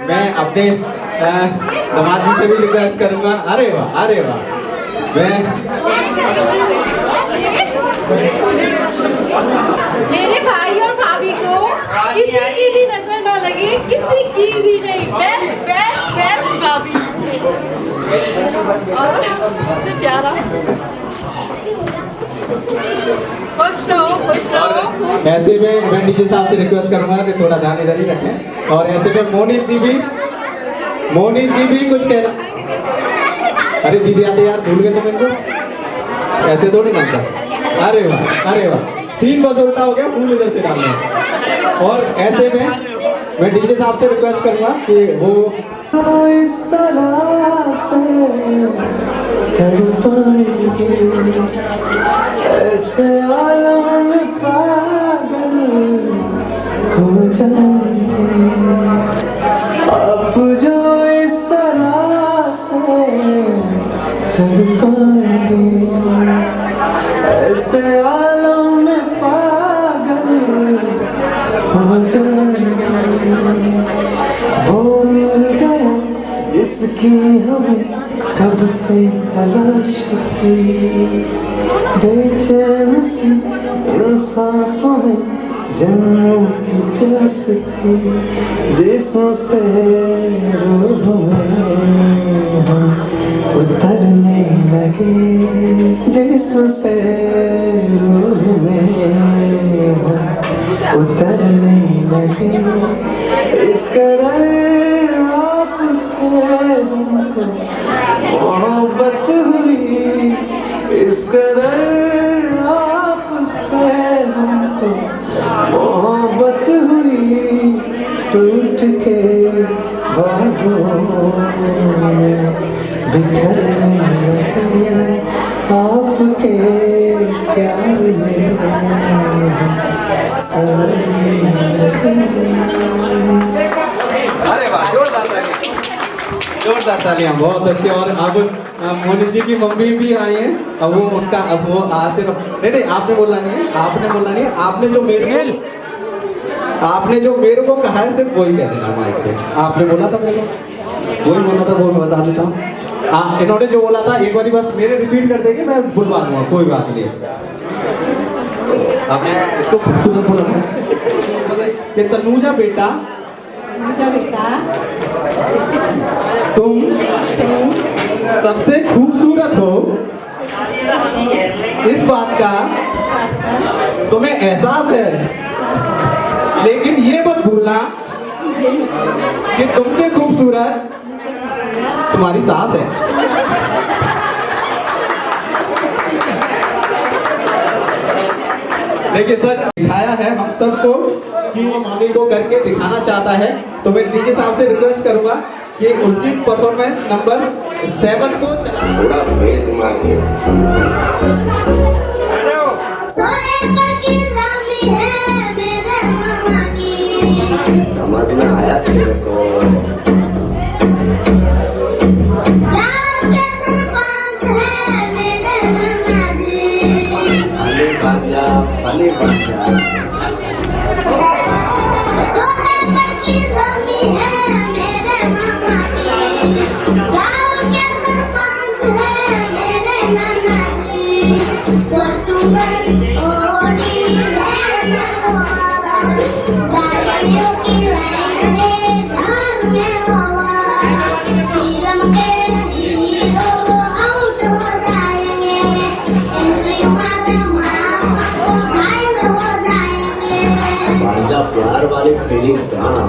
मैं अपने दामाद जी से भी रिक्वेस्ट करूंगा। अरे वाह, अरे वाह। मैं मेरे भाई और भाभी को किसी की भी नजर ना लगे, किसी की भी नहीं, बेस्ट बेस्ट बेस्ट भाभी और सबसे प्यारा। खुश रहो, खुश रहो। ऐसे में मैं डीजे साहब से रिक्वेस्ट करूंगा कि थोड़ा ध्यान इधर ही रखें। और ऐसे में मोनी जी भी कुछ कहना। अरे दीदी आते यार, भूल गए तुम इनको, ऐसे थोड़ी बनता। अरे वाह, अरे वाह, सीन बस उल्टा हो गया, फूल इधर से डालना। और ऐसे में मैं डीजे साहब से रिक्वेस्ट करूंगा कि वो इस तरह से तड़पाएंगे, ऐसे आलम में पागल हो जाएंगे। अब जो इस तरह से तड़पाएंगे, ऐसे आलम में पागल हो जाएंगे। वो मिल गया जिसकी हमें कब से तलाश थी, बेचैन सी इन सांसों में जन्मों की प्यास थी, जिससे रूह में हम उतरने लगे, जिससे रूह में हम उतरने लगे। इस कदर आपसे हमको मोहब्बत हुई, इस कदर आपसे हमको मोहब्बत हुई, टूट के बाजुओं में बिखरने लगे, आपके प्यार में सवरने लगे। अरे वाह, जोरदार तालियां, बहुत अच्छी। और अब मोनी जी की मम्मी भी आई हैं। अब वो उनका अब वो आशीर्वाद नहीं, आपने बोलना नहीं है, आपने जो मेरे को कहा है सिर्फ वही कह देना माइक पे। आपने बोला था मेरे को, वही बोला था, वो मैं बता देता हूँ। इन्होंने जो बोला था एक बार बस मेरे रिपीट कर देंगे, मैं बुलवा दूंगा, कोई बात नहीं। आपने इसको खूबसूरत बोला कि तनुजा बेटा, तुम सबसे खूबसूरत हो, इस बात का तुम्हें एहसास है, लेकिन ये मत भूलना कि तुमसे खूबसूरत तुम्हारी सास है। देखिए सच दिखाया है हम सबको कि मामी को करके दिखाना चाहता है, तो मैं डीजे साहब से रिक्वेस्ट करूंगा कि उसकी परफॉर्मेंस नंबर 7 को चला। समझ में आया तेरे को? फले बाजा प्यार वाली फीलिंग्स कहाँ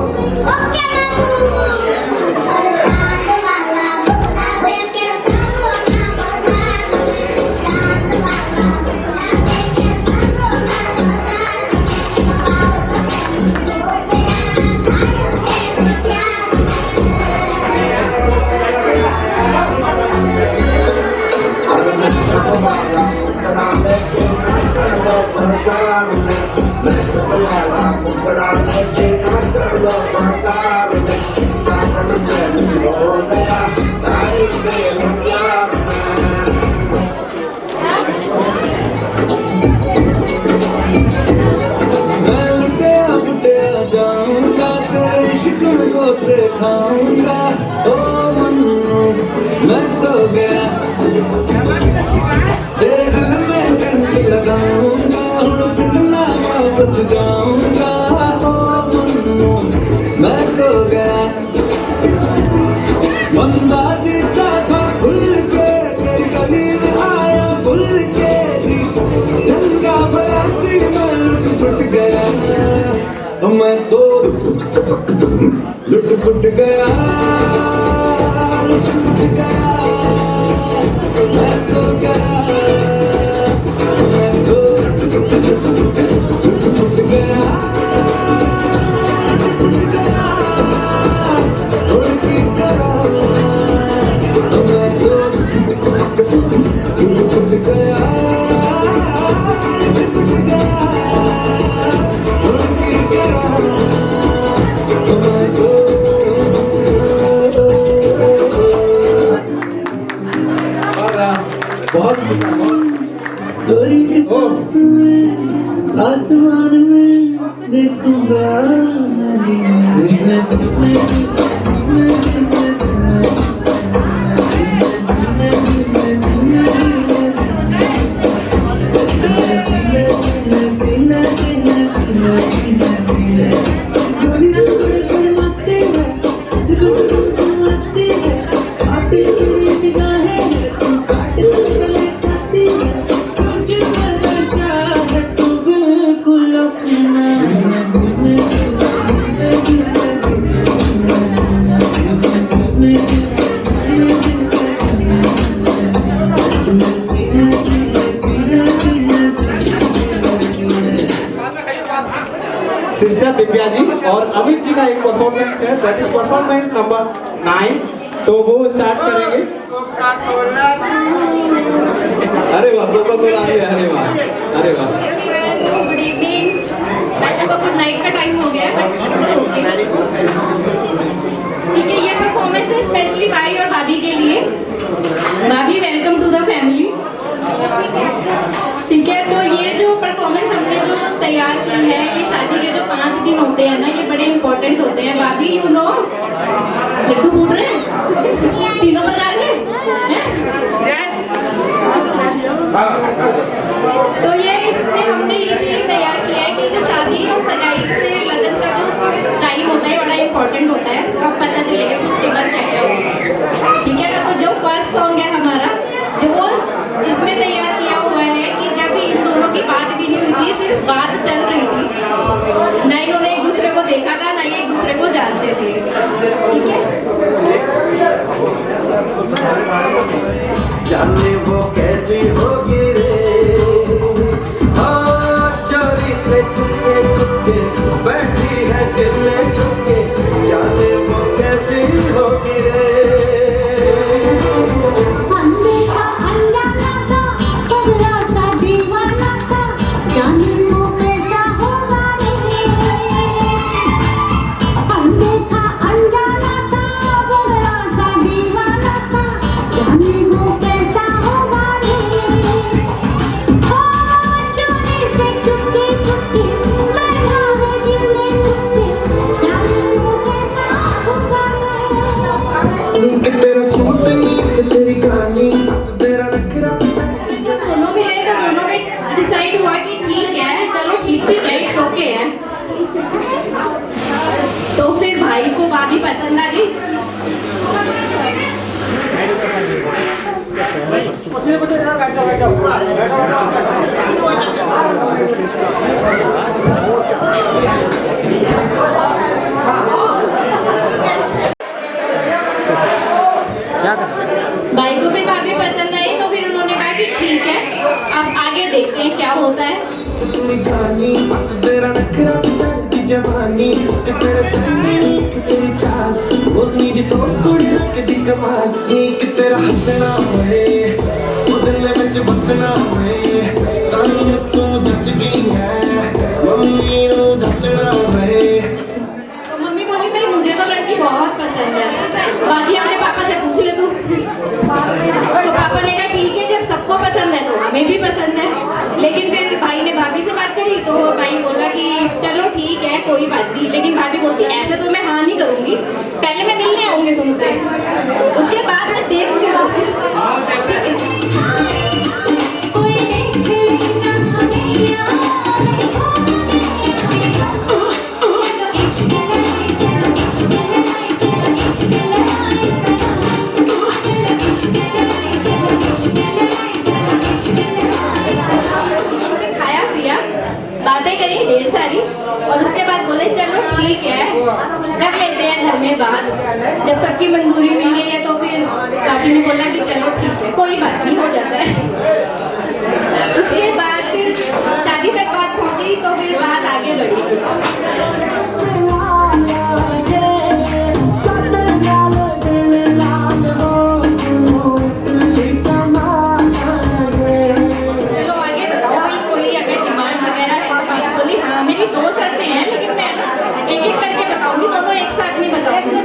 जाऊंगा, तेरे शिकन को दिखाऊंगा, ओ मन्नू मैं तो गया, तेरे दिल में डंडी लगाऊंगा, ना वापस जाऊंगा, ओ मन्नू मैं तो गया। बंदा जीता था खुल के, तेरी गली में आया खुल के, चंगा बयासी में लुट फुट गया, मैं तो लुट फुट गया, लुट फुट गया, मैं तो गया, मैं तो लुट फुट गया, उनकी तरह मैं तो लुट फुट गया, डोरी के साथ में आसमान में देखूंगा, शर्माते हैं, देखो शर्म आती है, आती तेरी निगाहें, तू काट चले जाती है, तुझे नशा है, तू बिल्कुल अपना सिस्टर दिव्या जी और अमित जी का एक परफॉर्मेंस है, दैट इज परफॉर्मेंस नंबर 9, तो वो स्टार्ट करेंगे। अरे वाह, कोका कोला है, अरे वाह, अरे वाह। गुड इवनिंग, वैसे तो गुड नाइट का टाइम हो गया है, बट ओके ठीक है। ये परफॉर्मेंस है स्पेशली भाई और भाभी के लिए। भाभी वेलकम टू द फैमिली। ठीक है, तो ये जो परफॉर्मेंस हमने जो तैयार की है, ये शादी के जो 5 दिन होते हैं ना, ये बड़े इंपॉर्टेंट होते हैं। भाभी यू नो लड्डू फूट रहे हैं तीनों प्रकार के। तो ये इसमें हमने इसीलिए तैयार किया है कि जो शादी और सगाई से लगन का जो टाइम होता है बड़ा इम्पोर्टेंट होता है, तो अब पता चलेगा कि उसके बाद क्या क्या होगा। ठीक है ना, तो जो फर्स्ट सॉन्ग है हमारा, जो वो इसमें तैयार किया हुआ है कि जब इन दोनों की बात भी नहीं हुई थी, सिर्फ बात चल रही थी, ना इन्होंने एक दूसरे को देखा था, ना ये एक दूसरे को जानते थे। ठीक है, जाने वो कैसी होगी रे, हाँ चोरी से चुपके चुपके बैठी है दिल में छुपके, जाने वो कैसी होगी रे। अनदेखा अनजाना सा, पगला सा, दीवाना सा, जाने वो कैसा होगा रे। अनदेखा अनजाना सा, पगला सा, दीवाना सा, जाने वो कैसा होगा रे। हाँ चोरी से चुपके चुपके बैठा है दिल में छुपके, जाने वो कैसा होगा रे। नीक तेरा सूट नीक तेरी कहानी तेरा नखरा। जब दोनों मिले तो दोनों में डिसाइड हुआ कि ठीक है, चलो ठीक है, इट्स ओके है। तो फिर भाई को भाभी पसंद आ गई। भाई को फिर भाभी पसंद आई, तो फिर उन्होंने कहा कि ठीक है, अब आगे देखते हैं क्या होता है। तेरी कहानी तेरा नखरा तेरी जवानी तेरे सन्नी तेरी चाल बोलनी की तो कुड़ी की कमाल नीक तेरा हंसना होए वो दिल में बसना होए सानी तू जच गई है मम्मी नो दसना होए। तो मम्मी बोली भाई मुझे तो लड़की बहुत पसंद है, बाकी अपने पापा से पूछ ले तू। तो पापा ने कहा ठीक है, जब सबको पसंद है तो हमें भी पसंद है। लेकिन फिर भाई ने भाभी से बात करी, तो भाई बोला कि चलो ठीक है कोई बात नहीं, लेकिन भाभी बोलती ऐसे तो मैं हाँ नहीं करूँगी, पहले मैं मिलने आऊँगी तुमसे, उसके बाद मैं देख लूँगी। खाया पिया, बातें करी ढेर सारी, और उसके बाद बोले चलो ठीक है कर लेते हैं घर में बात। जब सबकी मंजूरी मिल गई है तो फिर काकी ने बोला कि चलो ठीक है कोई बात नहीं, हो जाता है। उसके बाद फिर शादी तक बात पहुंची, तो फिर बात आगे बढ़ी। चलो आगे बताओ भाई, कोई अगर डिमांड वगैरह है तो भाभी बोली हाँ मेरी 2 शर्तें हैं, लेकिन मैं एक एक करके बताऊंगी, दोनों एक साथ नहीं बताऊंगी।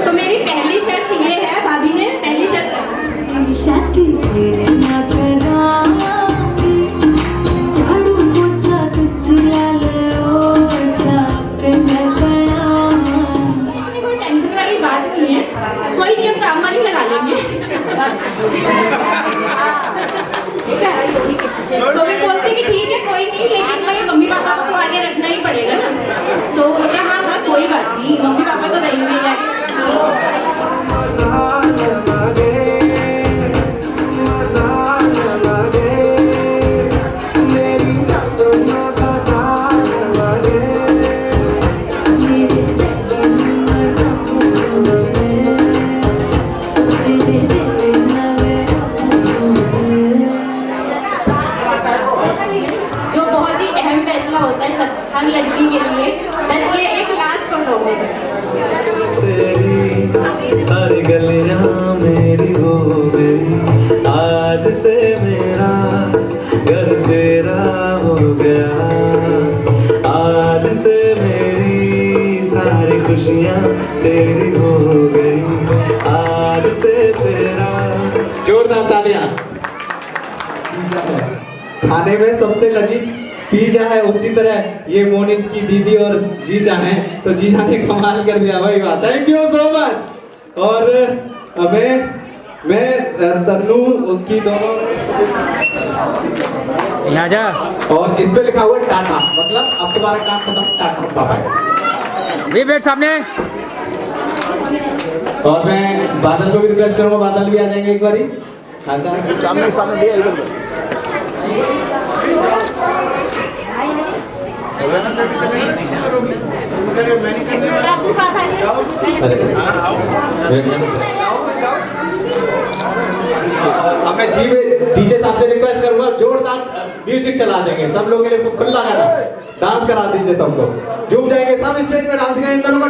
तो मेरी पहली शर्त ये है, भाभी ने पहली शर्त शादी तेरे ना करांगी, झाड़ू पोछा तुसिया ले ओ जाक मैं बनाऊंगी। अपनी कोई टेंशन वाली बात नहीं है, कोई नहीं हम काम वाली लगा लेंगे। तो मैं बोलती कि ठीक है कोई नहीं, लेकिन भाई मम्मी पापा को तो आगे रखना ही पड़ेगा ना। तो बोला हाँ हाँ कोई बात नहीं, मम्मी पापा तो रहेंगे ही आगे। जो बहुत ही अहम फैसला होता है सब हर लड़की के लिए, बस ये एक लास्ट परफॉर्मेंस। तेरी सारी गलियां मेरी हो गई, आज से मेरा घर तेरा हो गया, आज से मेरी सारी खुशियां तेरी हो गई, आज से तेरा। जोरदार तालियां। खाने में सबसे लजीज पिज़्ज़ा है, उसी तरह ये मोनिस की दीदी और जीजा हैं, तो जीजा ने कमाल कर दिया भाई, बात थैंक यू सो मच। और हमें मैं तन्नू की दोनों यहाँ जा। और इस पे लिखा हुआ है टाटा, मतलब अब तुम्हारा काम खत्म, टाटा बाय। वे बैठ सामने। और मैं बादल को भी रिक्वेस्ट करूंगा, बादल भी आ जाएंगे एक बारी। सामने सामने दिया इधर अब मैं डीजे साहब से रिक्वेस्ट करूंगा, जोरदार म्यूजिक चला देंगे सब लोगों के लिए, खुला गाना डांस करा दीजिए सबको, झूम जाएंगे सब स्टेज पे डांस करेंगे इन दोनों का।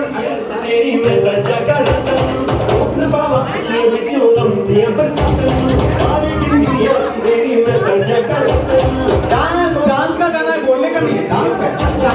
डांस डांस का गाना है, बोलने का नहीं है, डांस का।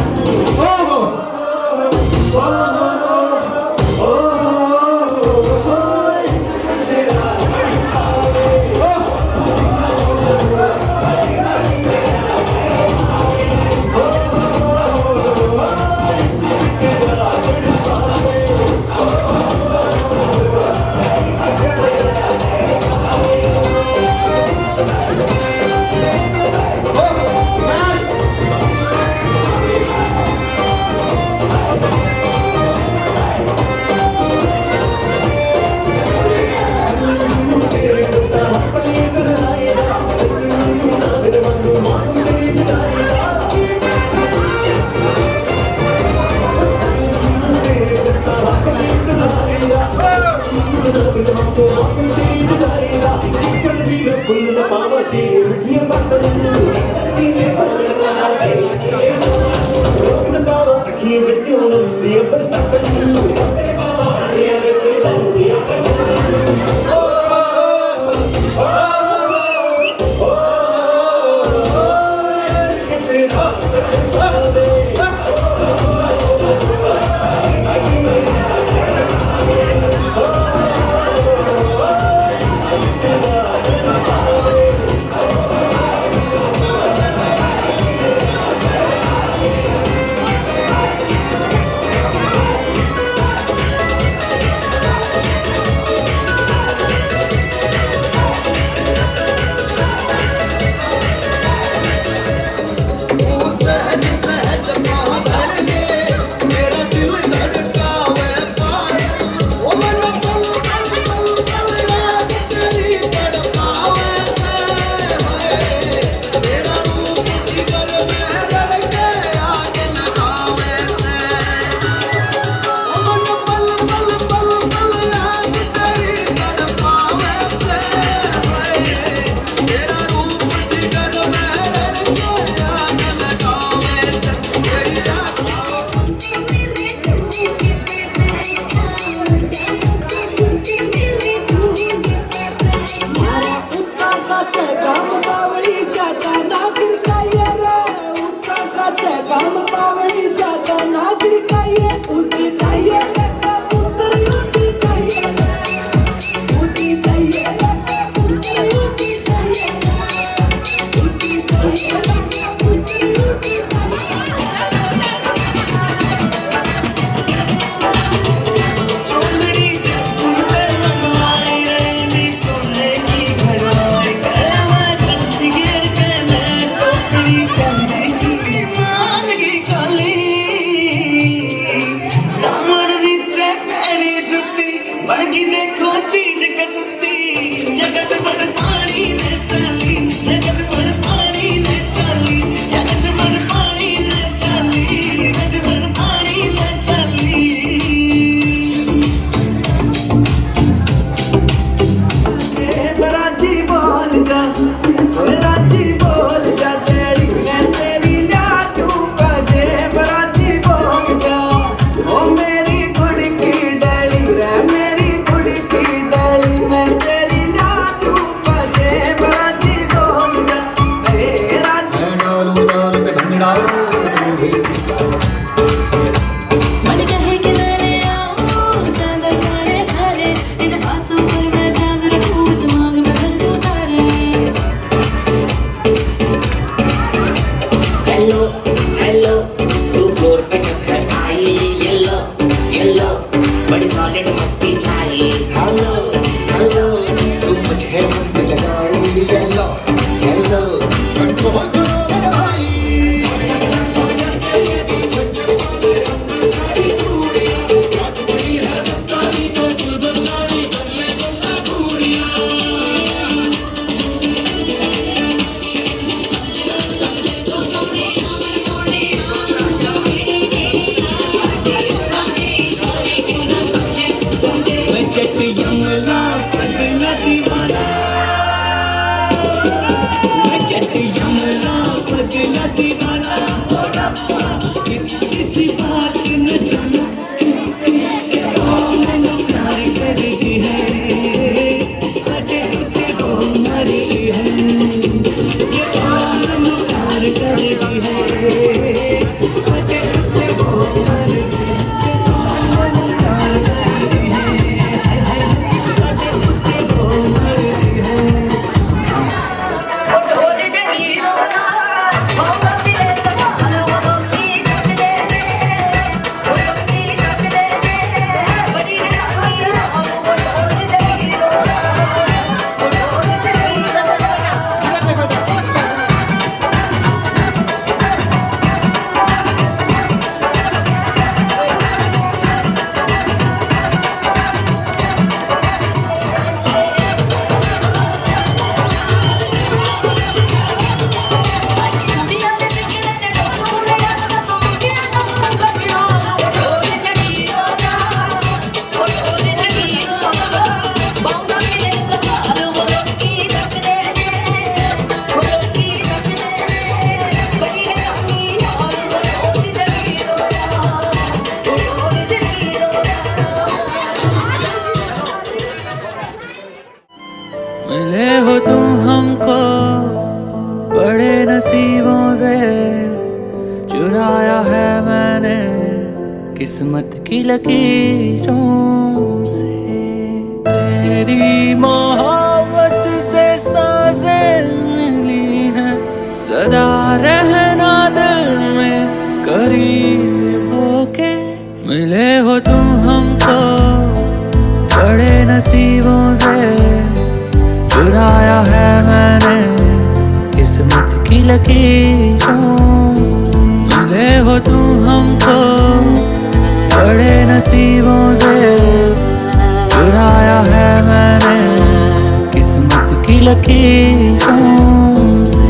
बड़ी सॉलिड मस्ती छाई। हेलो हेलो तू यमला पगला दीवाना मैं जट यमला पगला दीवाना ओ रब्बा किसी बात न जाना मैंने प्यार कर दी है सटे कुत्ते को मरी है ये मैंने प्यार कर दी है सटे कुत्ते को मरी मिले हो तुम हमको बड़े नसीबों से चुराया है मैंने किस्मत की लकीरों से तेरी मोहब्बत से सांसें मिली हैं सदा रहना दिल में करीब होके मिले हो तुम हमको बड़े नसीबों से चुराया है मैंने किस्मत की लकीरों से मिले हो तुम हमको बड़े नसीबों से चुराया है मैंने किस्मत की लकीरों से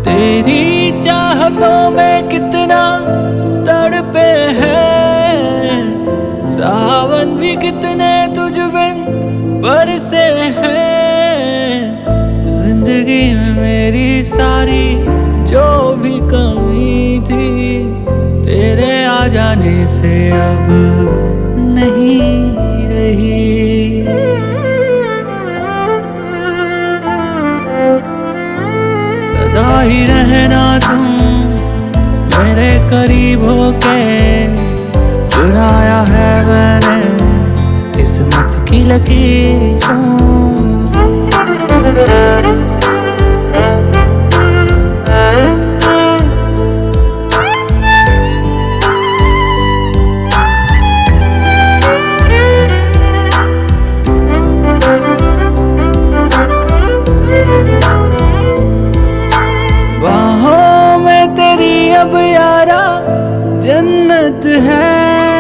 तेरी चाहतों में कितना तड़पे हैं सावन भी कितने तुझ बिन बरसे हैं जिंदगी में मेरी सारी जो भी कमी थी तेरे आ जाने से अब नहीं रही सदा ही रहना तुम मेरे करीब होके चुराया है मैंने किस्मत की लकीरों से बाहों में तेरी अब यारा जन्नत है